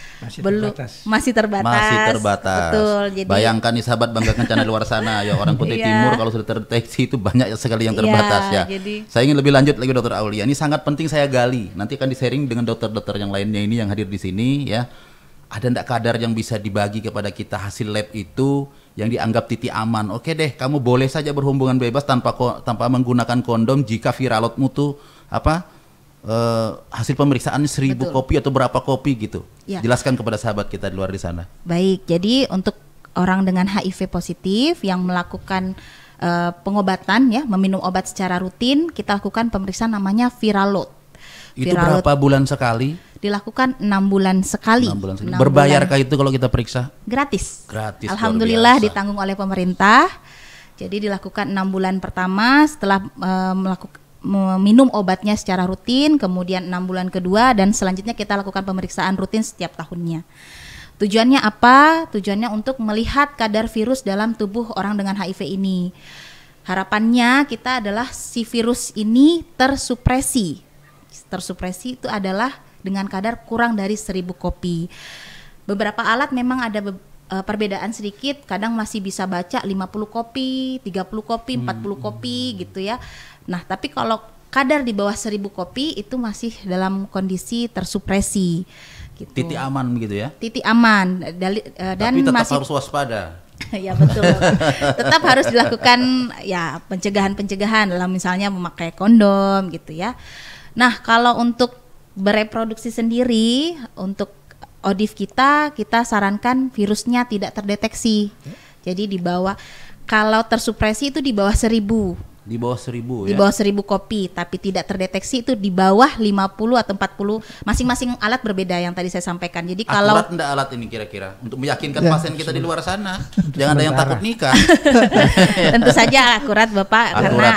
masih terbatas. Betul. Jadi bayangkan nih sahabat Bangga Kencana di luar sana ya, orang Kutai Timur kalau sudah terdeteksi itu banyak sekali yang terbatas ya. Jadi, saya ingin lebih lanjut lagi Dokter Aulia. Ini sangat penting saya gali. Nanti akan di-sharing dengan dokter-dokter yang lainnya ini yang hadir di sini ya. Ada enggak kadar yang bisa dibagi kepada kita hasil lab itu yang dianggap titik aman? Oke deh, kamu boleh saja berhubungan bebas tanpa menggunakan kondom jika viralotmu tuh hasil pemeriksaannya 1000 kopi atau berapa kopi gitu. Ya. Jelaskan kepada sahabat kita di luar di sana. Baik, jadi untuk orang dengan HIV positif yang melakukan pengobatan ya, meminum obat secara rutin, kita lakukan pemeriksaan namanya viralot. Itu berapa bulan sekali? Dilakukan 6 bulan sekali. 6 bulan sekali. Berbayarkah itu kalau kita periksa? Gratis. Gratis. Alhamdulillah ditanggung oleh pemerintah. Jadi dilakukan 6 bulan pertama setelah meminum obatnya secara rutin, kemudian 6 bulan kedua, dan selanjutnya kita lakukan pemeriksaan rutin setiap tahunnya. Tujuannya apa? Tujuannya untuk melihat kadar virus dalam tubuh orang dengan HIV ini. Harapannya kita adalah si virus ini tersupresi. Tersupresi itu adalah dengan kadar kurang dari 1000 kopi. Beberapa alat memang ada perbedaan sedikit, kadang masih bisa baca 50 kopi, 30 kopi, 40 kopi gitu ya. Nah, tapi kalau kadar di bawah 1000 kopi itu masih dalam kondisi tersupresi gitu. Titik aman begitu ya? Titik aman. Dan tapi tetap masih harus waspada. Ya betul. Tetap harus dilakukan ya pencegahan dalam misalnya memakai kondom gitu ya. Nah, kalau untuk bereproduksi sendiri, untuk ODIF kita sarankan virusnya tidak terdeteksi. Jadi di bawah, kalau tersupresi itu di bawah 1000. Di bawah 1000 ya? Di bawah 1000 kopi, tapi tidak terdeteksi itu di bawah 50 atau 40. Masing-masing alat berbeda yang tadi saya sampaikan. Jadi kalau akurat enggak alat ini kira-kira untuk meyakinkan pasien kita di luar sana, jangan ada yang takut nikah. Tentu saja akurat Bapak, karena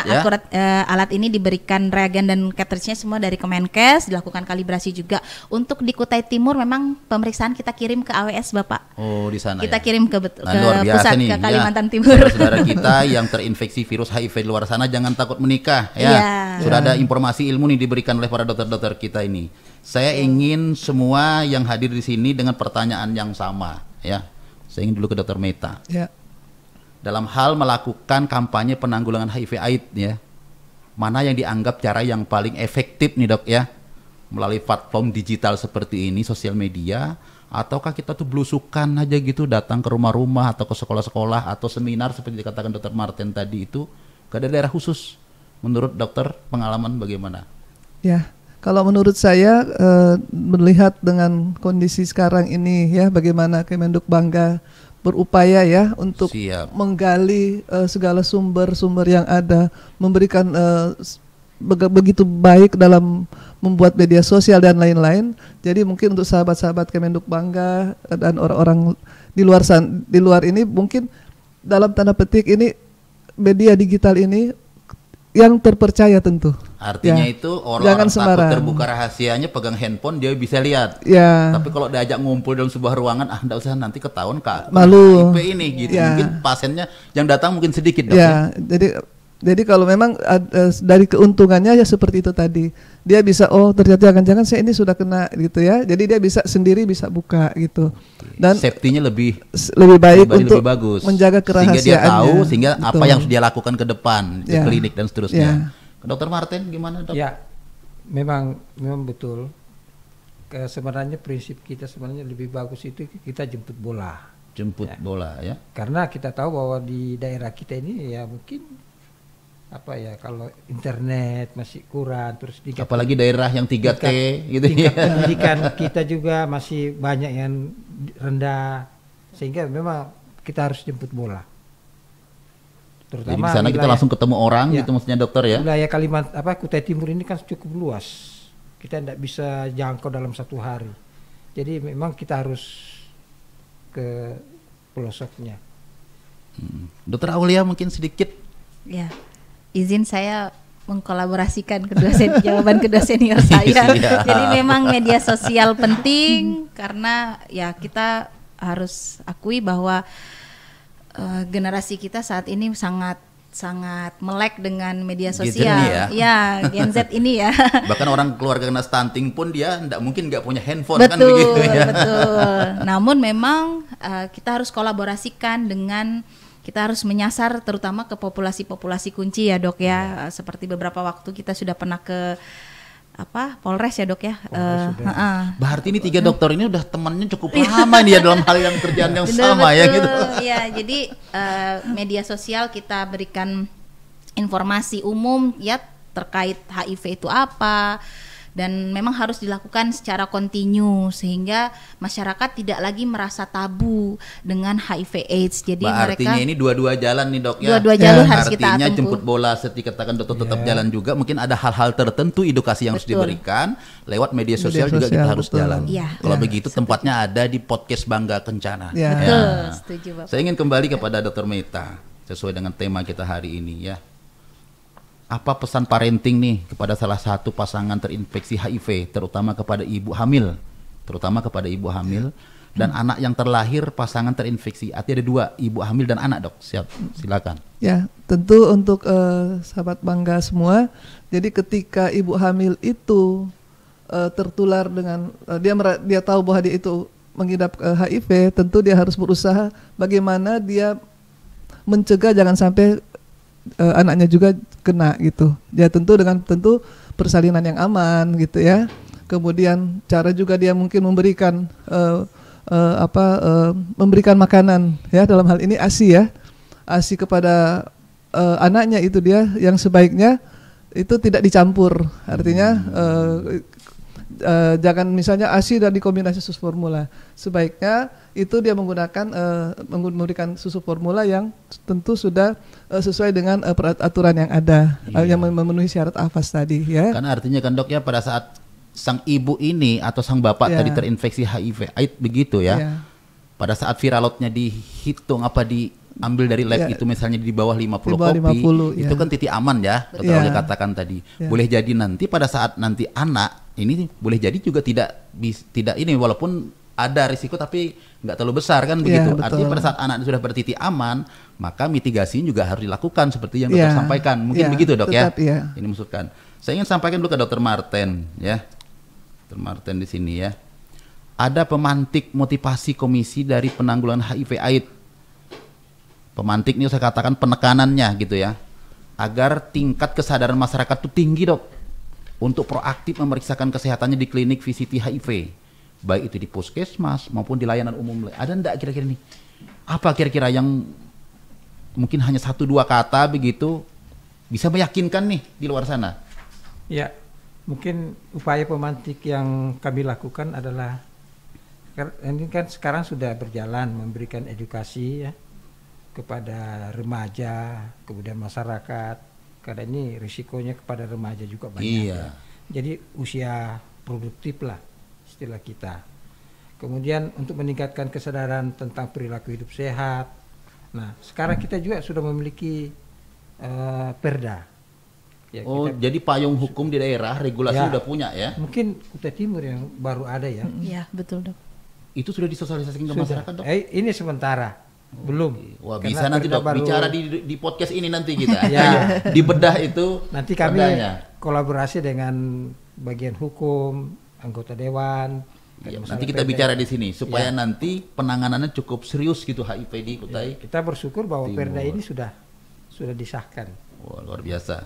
alat ini diberikan reagen dan cartridge-nya semua dari Kemenkes, dilakukan kalibrasi juga. Untuk di Kutai Timur memang pemeriksaan kita kirim ke AWS Bapak. Oh, di sana. Kita kirim ke pusat nih, ke Kalimantan Timur. Saudara kita yang terinfeksi virus HIV di luar sana, jangan takut menikah ya. Sudah ada informasi ilmu nih diberikan oleh para dokter-dokter kita ini. Saya ingin semua yang hadir di sini dengan pertanyaan yang sama ya. Saya ingin dulu ke Dokter Meta. Ya. Dalam hal melakukan kampanye penanggulangan HIV/AIDS ya. Mana yang dianggap cara yang paling efektif nih Dok ya? Melalui platform digital seperti ini, sosial media, ataukah kita tuh belusukan aja gitu datang ke rumah-rumah atau ke sekolah-sekolah atau seminar seperti dikatakan Dokter Martin tadi itu ke daerah khusus Menurut dokter pengalaman bagaimana? Ya, kalau menurut saya melihat dengan kondisi sekarang ini ya, bagaimana Kemenduk Bangga berupaya ya untuk menggali segala sumber-sumber yang ada, memberikan begitu baik dalam membuat media sosial dan lain-lain. Jadi mungkin untuk sahabat-sahabat Kemenduk Bangga dan orang-orang di luar ini, mungkin dalam tanda petik ini media digital ini yang terpercaya tentu. Artinya ya, itu orang takut terbuka rahasianya, pegang handphone dia bisa lihat. Ya. Tapi kalau diajak ngumpul dalam sebuah ruangan, enggak usah, nanti ketahuan Kak. Malu. IP ini gitu. Ya. Mungkin pasiennya yang datang mungkin sedikit, Dok. Ya, jadi kalau memang dari keuntungannya ya seperti itu tadi, dia bisa ternyata jangan-jangan saya ini sudah kena gitu ya, jadi dia bisa sendiri bisa buka gitu, dan safety-nya lebih baik untuk lebih bagus, menjaga kerahasiaannya, sehingga dia tahu sehingga betul. apa yang harus dia lakukan ke depan di klinik dan seterusnya. Dokter Martin gimana, Dok? Ya, memang betul. Sebenarnya prinsip kita sebenarnya lebih bagus itu kita jemput bola. Bola ya. Karena kita tahu bahwa di daerah kita ini ya mungkin kalau internet masih kurang, terus apalagi daerah yang 3T gitu tingkat pendidikan kita juga masih banyak yang rendah, sehingga memang kita harus jemput bola. Terutama jadi di sana kita langsung ketemu orang gitu maksudnya dokter ya. Wilayah Kutai Timur ini kan cukup luas. Kita tidak bisa jangkau dalam satu hari. Jadi memang kita harus ke pelosoknya. Dokter Aulia mungkin sedikit. Ya. Izin saya mengkolaborasikan jawaban kedua senior saya. Jadi memang media sosial penting karena ya kita harus akui bahwa generasi kita saat ini sangat melek dengan media sosial. Gen Z ini ya. Bahkan orang keluarga kena stunting pun dia mungkin nggak punya handphone. Betul, kan begitu ya. Betul. Namun memang kita harus kolaborasikan dengan, kita harus menyasar terutama ke populasi kunci ya Dok ya. Seperti beberapa waktu kita sudah pernah ke Polres ya Dok ya. Berarti ini 3 dokter ini udah temannya cukup lama nih ya dalam hal yang kerjaan yang sama ya gitu. Ya, jadi media sosial kita berikan informasi umum ya terkait HIV itu apa. Dan memang harus dilakukan secara kontinu sehingga masyarakat tidak lagi merasa tabu dengan HIV/AIDS. Jadi artinya ini dua-dua jalan nih Dok ya. Dua-dua jalur harus kita tempuh. Artinya jemput bola seperti katakan dokter tetap jalan juga. Mungkin ada hal-hal tertentu edukasi yang harus diberikan lewat media sosial juga kita harus jalan. Kalau begitu tempatnya ada di podcast Bangga Kencana. Betul, setuju Bapak. Saya ingin kembali kepada Dokter Meta sesuai dengan tema kita hari ini ya. Apa pesan parenting nih kepada salah satu pasangan terinfeksi HIV, terutama kepada ibu hamil, dan anak yang terlahir pasangan terinfeksi? Artinya ada 2, ibu hamil dan anak, Dok. Silakan. Ya, tentu untuk sahabat Bangga semua. Jadi ketika ibu hamil itu tertular dengan dia tahu bahwa dia itu mengidap HIV, tentu dia harus berusaha bagaimana dia mencegah jangan sampai anaknya juga kena gitu. Ya tentu persalinan yang aman gitu ya. Kemudian cara juga dia mungkin memberikan memberikan makanan ya, dalam hal ini ASI ya. ASI kepada anaknya itu dia yang sebaiknya itu tidak dicampur. Artinya jangan misalnya ASI dan dikombinasi susu formula. Sebaiknya itu dia memberikan susu formula yang tentu sudah sesuai dengan peraturan yang ada, yang memenuhi syarat AFAS tadi ya. Karena artinya kan Dok ya, pada saat sang ibu ini atau sang bapak tadi terinfeksi HIV/AIDS begitu ya. Pada saat viral load-nya dihitung diambil dari lab itu misalnya di bawah 50 kopi, itu kan titik aman ya, Dokter Aulia katakan tadi. Boleh jadi nanti pada saat nanti anak ini boleh jadi juga tidak ini, walaupun ada risiko tapi nggak terlalu besar kan begitu. Artinya pada saat anak sudah bertitik aman, maka mitigasi juga harus dilakukan seperti yang dokter sampaikan. Mungkin begitu Dok tetap, ya. Ini maksudkan. Saya ingin sampaikan dulu ke Dokter Martin ya. Dokter Martin di sini ya. Ada pemantik motivasi Komisi dari Penanggulangan HIV/AIDS. Pemantik ini saya katakan penekanannya gitu ya, agar tingkat kesadaran masyarakat itu tinggi Dok, untuk proaktif memeriksakan kesehatannya di klinik VCT HIV, baik itu di puskesmas maupun di layanan umum. Ada enggak kira-kira nih? Apa kira-kira yang mungkin hanya 1-2 kata begitu bisa meyakinkan nih di luar sana? Ya, mungkin upaya pemantik yang kami lakukan adalah, ini kan sekarang sudah berjalan memberikan edukasi ya kepada remaja, kemudian masyarakat, karena ini risikonya kepada remaja juga banyak. Iya. Ya. Jadi usia produktif lah istilah kita. Kemudian untuk meningkatkan kesadaran tentang perilaku hidup sehat. Nah, sekarang kita juga sudah memiliki perda. Ya, jadi payung hukum di daerah, regulasi udah punya ya? Mungkin Kutai Timur yang baru ada ya. Iya, betul Dok. Itu sudah disosialisasikan ke masyarakat Dok? Ini sementara, belum. Wah, bisa nanti Dok, bicara di podcast ini nanti kita. Ya. Di bedah itu. Nanti kami perdanya. kolaborasi dengan bagian hukum, anggota dewan. Ya, nanti kita bicara di sini supaya nanti penanganannya cukup serius gitu HIV di Kutai. Kita bersyukur bahwa Timur. perda ini sudah disahkan. Wah, luar biasa.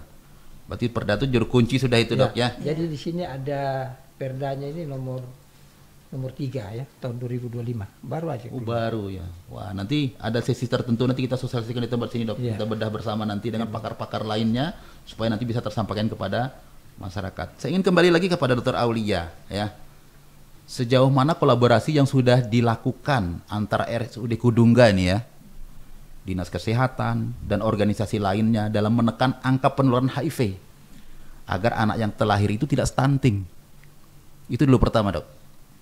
Berarti perda itu juru kunci sudah itu Dok ya? Jadi di sini ada perdanya ini nomor 3 ya, tahun 2025. Baru aja. Baru ya. Wah, nanti ada sesi tertentu nanti kita sosialisasikan di tempat sini Dok. Iya. Kita bedah bersama nanti dengan pakar-pakar lainnya supaya nanti bisa tersampaikan kepada masyarakat. Saya ingin kembali lagi kepada Dr. Aulia ya. Sejauh mana kolaborasi yang sudah dilakukan antara RSUD Kudungga ini ya, Dinas Kesehatan dan organisasi lainnya dalam menekan angka penularan HIV agar anak yang terlahir itu tidak stunting? Itu dulu pertama Dok.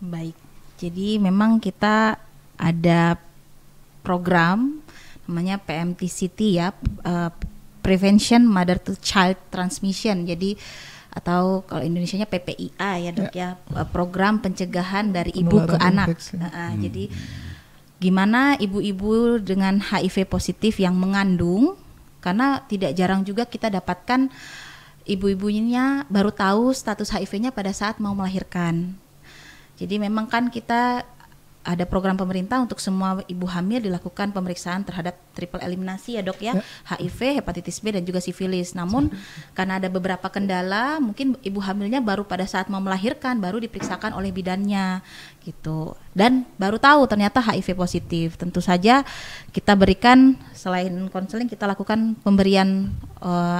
Baik, jadi memang kita ada program namanya PMTCT ya, Prevention Mother to Child Transmission. Jadi atau kalau Indonesianya PPIA ya Dok ya, program pencegahan dari ibu ke anak. Jadi gimana ibu-ibu dengan HIV positif yang mengandung, karena tidak jarang juga kita dapatkan ibu-ibunya baru tahu status HIV-nya pada saat mau melahirkan. Jadi memang kan kita ada program pemerintah untuk semua ibu hamil dilakukan pemeriksaan terhadap triple eliminasi ya Dok ya, HIV, hepatitis B dan juga sifilis. Namun karena ada beberapa kendala, mungkin ibu hamilnya baru pada saat mau melahirkan baru diperiksakan oleh bidannya gitu. Dan baru tahu ternyata HIV positif. Tentu saja kita berikan selain konseling kita lakukan pemberian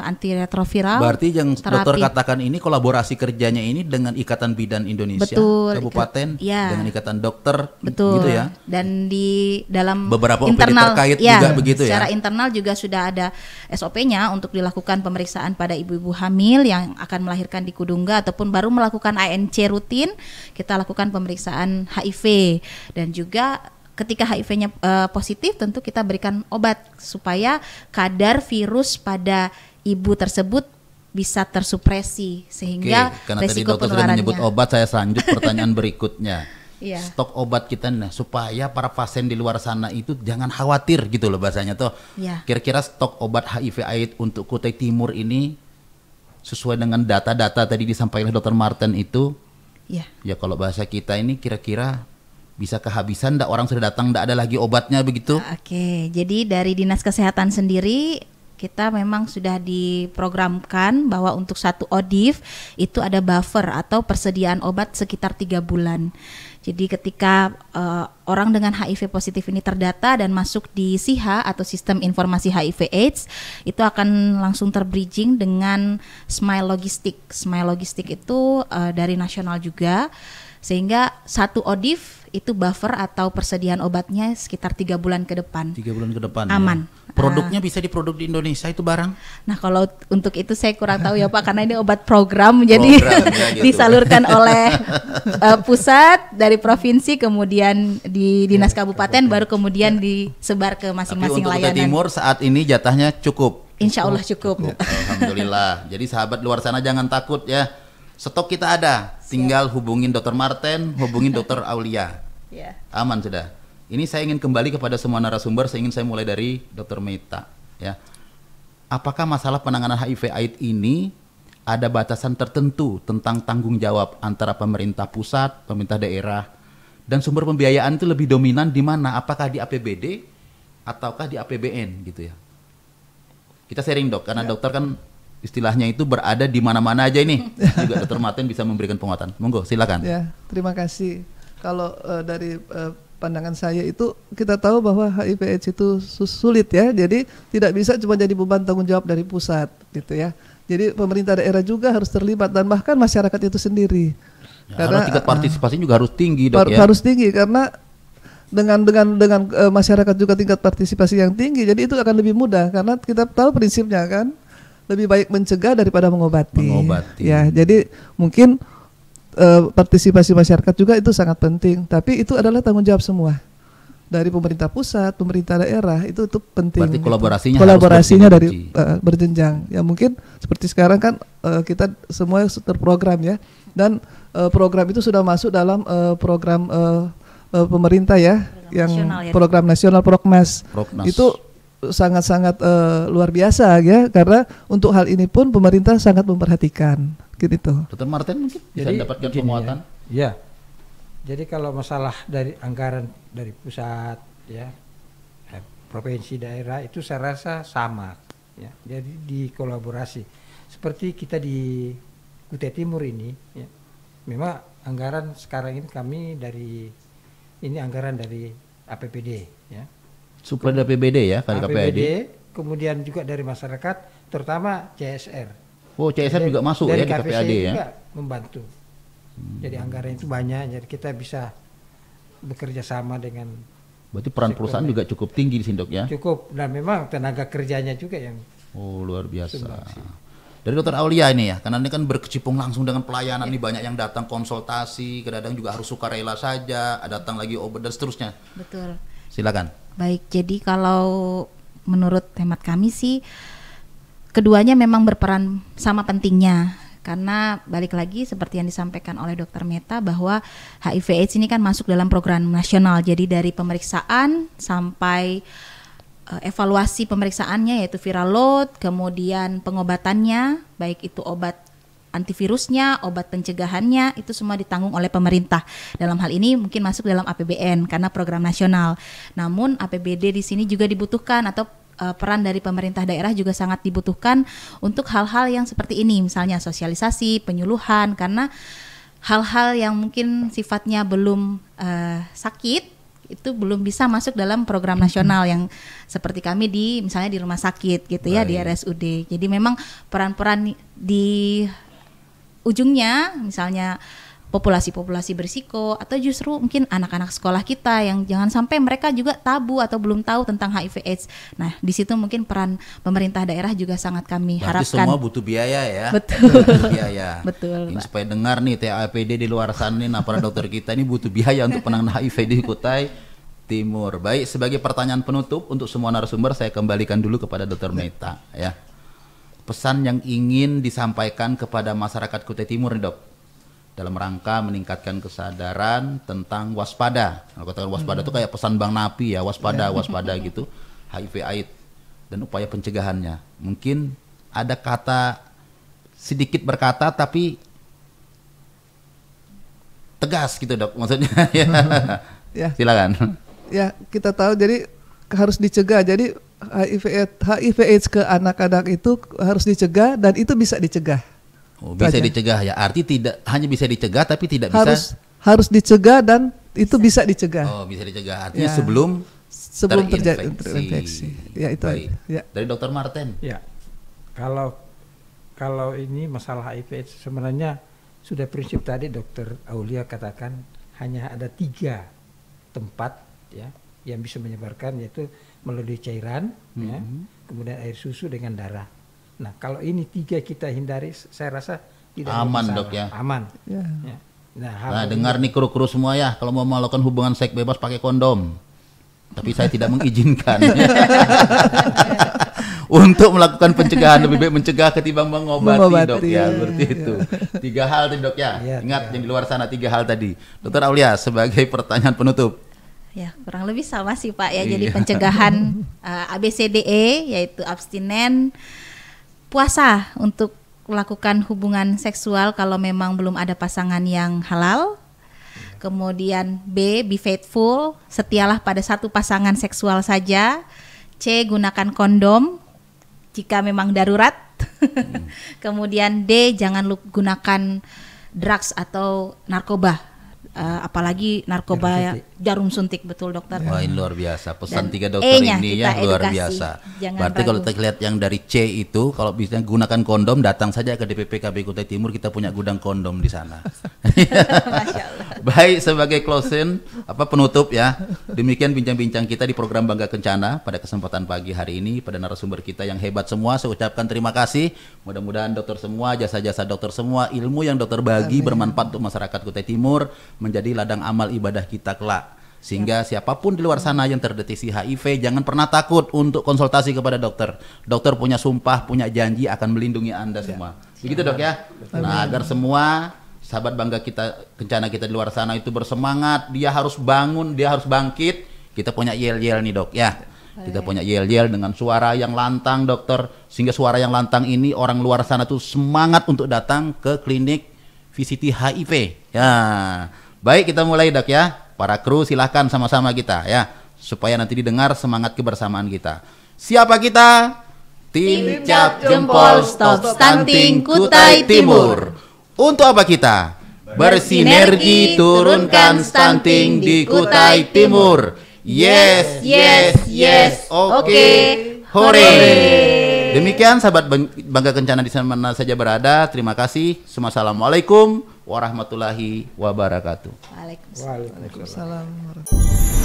antiretroviral. Berarti yang terapi. dokter katakan ini kolaborasi kerjanya ini dengan Ikatan Bidan Indonesia, betul, Kabupaten, ya. dengan Ikatan Dokter, betul. gitu ya. Dan di dalam beberapa OPD internal terkait ya, juga begitu ya. Secara internal juga sudah ada SOP-nya untuk dilakukan pemeriksaan pada ibu-ibu hamil yang akan melahirkan di Kudungga ataupun baru melakukan ANC rutin, kita lakukan pemeriksaan HIV dan juga ketika HIV-nya positif tentu kita berikan obat supaya kadar virus pada ibu tersebut bisa tersupresi sehingga karena tadi resiko dokter sudah penularannya. menyebut obat, saya lanjut pertanyaan berikutnya. Iya. Stok obat kita nih supaya para pasien di luar sana itu jangan khawatir gitu loh bahasanya tuh. Iya. Kira-kira stok obat HIV/AIDS untuk Kutai Timur ini sesuai dengan data-data tadi disampaikan oleh Dr. Martin itu, Iya. ya kalau bahasa kita ini kira-kira bisa kehabisan, ndak orang sudah datang, ndak ada lagi obatnya begitu? Oke, jadi dari Dinas Kesehatan sendiri kita memang sudah diprogramkan bahwa untuk satu ODIF itu ada buffer atau persediaan obat sekitar 3 bulan. Jadi ketika orang dengan HIV positif ini terdata dan masuk di SIHA atau Sistem Informasi HIV/AIDS, itu akan langsung terbridging dengan Smile Logistik. Smile Logistik itu dari nasional juga, sehingga satu ODIF itu buffer atau persediaan obatnya sekitar 3 bulan ke depan. 3 bulan ke depan. Aman. Ya. Produknya bisa diproduk di Indonesia itu barang? Nah kalau untuk itu saya kurang tahu ya Pak, karena ini obat program jadi ya, gitu. disalurkan oleh pusat dari provinsi, kemudian di dinas kabupaten, baru kemudian disebar ke masing-masing Tapi untuk layanan. Kutai Timur saat ini jatahnya cukup. Insya Allah cukup. Alhamdulillah. Jadi sahabat luar sana jangan takut ya. Stok kita ada. Tinggal hubungin Dr. Martin, hubungin Dr. Aulia. Ya. Aman sudah. Ini saya ingin kembali kepada semua narasumber. Saya mulai dari Dr. Meta. Ya. Apakah masalah penanganan HIV/AIDS ini ada batasan tertentu tentang tanggung jawab antara pemerintah pusat, pemerintah daerah, dan sumber pembiayaan itu lebih dominan di mana? Apakah di APBD ataukah di APBN gitu ya? Kita sharing Dok, karena dokter kan istilahnya itu berada di mana-mana aja ini. Juga Dr. Martin bisa memberikan penguatan. Monggo, silakan. Ya, terima kasih. Kalau dari pandangan saya itu kita tahu bahwa HIV/AIDS itu sulit ya, jadi tidak bisa cuma jadi beban tanggung jawab dari pusat gitu ya. Jadi pemerintah daerah juga harus terlibat dan bahkan masyarakat itu sendiri. Ya, karena tingkat partisipasi juga harus tinggi, Dok, ya. Harus tinggi karena dengan masyarakat juga tingkat partisipasi yang tinggi, jadi itu akan lebih mudah karena kita tahu prinsipnya kan lebih baik mencegah daripada mengobati. Ya, jadi mungkin partisipasi masyarakat juga itu sangat penting, tapi itu adalah tanggung jawab semua dari pemerintah pusat, pemerintah daerah itu penting. Berarti kolaborasinya dari berjenjang. Ya mungkin seperti sekarang kan kita semua terprogram ya, dan program itu sudah masuk dalam program pemerintah ya, program nasional Proknas. Itu sangat-sangat luar biasa ya, karena untuk hal ini pun pemerintah sangat memperhatikan gitu. Dr. Martin mungkin bisa mendapatkan penguatan. Ya. Jadi kalau masalah dari anggaran dari pusat ya, provinsi, daerah itu saya rasa sama ya. Jadi dikolaborasi. Seperti kita di Kutai Timur ini ya. Memang anggaran sekarang ini kami anggaran dari APBD ya. Suplai dari APBD ya, APBD, kemudian juga dari masyarakat, terutama CSR. Oh, CSR juga masuk ya di KPAD ya. Juga membantu. Jadi anggaran itu banyak, jadi kita bisa bekerja sama dengan. Berarti peran perusahaan juga cukup tinggi di sini, Dok ya. Cukup, dan memang tenaga kerjanya juga yang. Oh, luar biasa. Dari Dr. Aulia ini ya, karena ini kan berkecimpung langsung dengan pelayanan, ini banyak yang datang konsultasi, kadang-kadang juga harus sukarela saja, datang lagi obat dan seterusnya. Betul. Silakan. Baik, jadi kalau menurut hemat kami sih keduanya memang berperan sama pentingnya, karena balik lagi seperti yang disampaikan oleh Dr. Meta bahwa HIV/AIDS ini kan masuk dalam program nasional, jadi dari pemeriksaan sampai evaluasi pemeriksaannya yaitu viral load, kemudian pengobatannya baik itu obat antivirusnya, obat pencegahannya, itu semua ditanggung oleh pemerintah. Dalam hal ini mungkin masuk dalam APBN karena program nasional. Namun APBD di sini juga dibutuhkan, atau peran dari pemerintah daerah juga sangat dibutuhkan untuk hal-hal yang seperti ini, misalnya sosialisasi, penyuluhan, karena hal-hal yang mungkin sifatnya belum sakit itu belum bisa masuk dalam program nasional yang seperti kami misalnya di rumah sakit gitu ya, di RSUD. Jadi memang peran-peran di ujungnya misalnya populasi-populasi berisiko, atau justru mungkin anak-anak sekolah kita yang jangan sampai mereka juga tabu atau belum tahu tentang HIV/AIDS. Nah, di situ mungkin peran pemerintah daerah juga sangat kami harapkan. Semua butuh biaya ya. Betul. Butuh biaya. Betul. Ini supaya dengar nih TAPD di luar sana nih, para dokter kita ini butuh biaya untuk penanganan HIV di Kutai Timur. Baik, sebagai pertanyaan penutup untuk semua narasumber, saya kembalikan dulu kepada Dr. Meta ya. Pesan yang ingin disampaikan kepada masyarakat Kutai Timur nih, Dok, dalam rangka meningkatkan kesadaran tentang waspada. Kalau katakan waspada itu kayak pesan Bang Napi ya, waspada gitu, HIV/AIDS dan upaya pencegahannya. Mungkin ada kata sedikit berkata tapi tegas gitu, Dok, maksudnya ya. Silakan. Ya, kita tahu jadi harus dicegah. Jadi HIV/AIDS ke anak-anak itu harus dicegah, dan itu bisa dicegah. Oh, bisa dicegah ya. Arti tidak hanya bisa dicegah tapi tidak harus dicegah, dan itu bisa dicegah. Oh, bisa dicegah. Artinya sebelum terjadi terinfeksi. Ya, itu aja. Ya. Dari Dr. Martin. Ya. Kalau ini masalah HIV sebenarnya sudah prinsip tadi Dr. Aulia katakan, hanya ada 3 tempat ya yang bisa menyebarkan, yaitu melalui cairan ya, kemudian air susu dengan darah. Nah, kalau ini 3 kita hindari, saya rasa tidak aman, ada masalah. Dok ya. Aman. Ya. Ya. Nah, dengar nih kru-kru semua ya, kalau mau melakukan hubungan seks bebas pakai kondom. Tapi saya tidak mengizinkan. Untuk melakukan pencegahan, lebih baik mencegah ketimbang mengobati, Dok ya, seperti itu. 3 hal tadi, Dok ya. Ingat yang di luar sana 3 hal tadi. Dr. Aulia, sebagai pertanyaan penutup. Ya, kurang lebih sama sih Pak ya. Jadi pencegahan ABCDE yaitu abstinen, puasa untuk melakukan hubungan seksual kalau memang belum ada pasangan yang halal. Kemudian B, be faithful, setialah pada satu pasangan seksual saja. C, gunakan kondom jika memang darurat. Kemudian D, jangan gunakan drugs atau narkoba, apalagi narkoba jarum suntik betul dokter. Wah, ini luar biasa. Pesan Dan 3 dokter E-nya ini kita ya luar edukasi. biasa. Jangan Berarti kalau ragu. kita lihat yang dari C itu, kalau bisa gunakan kondom, datang saja ke DPP KB Kutai Timur, kita punya gudang kondom di sana. Masya Allah. Baik, sebagai closing penutup ya. Demikian bincang-bincang kita di program Bangga Kencana pada kesempatan pagi hari ini pada narasumber kita yang hebat semua. Saya ucapkan terima kasih. Mudah-mudahan dokter semua, jasa-jasa dokter semua, ilmu yang dokter bagi bermanfaat untuk masyarakat Kutai Timur, menjadi ladang amal ibadah kita kelak. Sehingga siapapun di luar sana yang terdeteksi HIV, jangan pernah takut untuk konsultasi kepada dokter. Dokter punya sumpah, punya janji akan melindungi Anda semua. Begitu dok ya. Nah, agar semua sahabat Bangga Kencana kita di luar sana itu bersemangat, dia harus bangun, dia harus bangkit. Kita punya yel-yel nih dok ya. Kita punya yel-yel dengan suara yang lantang dokter, sehingga suara yang lantang ini orang luar sana tuh semangat untuk datang ke klinik VCT HIV. Ya, baik kita mulai dok ya. Para kru silahkan sama-sama kita ya, supaya nanti didengar semangat kebersamaan kita. Siapa kita? Tim Cap Jempol Stop Stunting Kutai Timur. Untuk apa kita? Bersinergi turunkan stunting di Kutai Timur. Yes, yes, yes. Oke. Hore. Demikian sahabat Bangga Kencana di mana saja berada. Terima kasih. Assalamualaikum warahmatullahi wabarakatuh. Waalaikumsalam. Waalaikumsalam.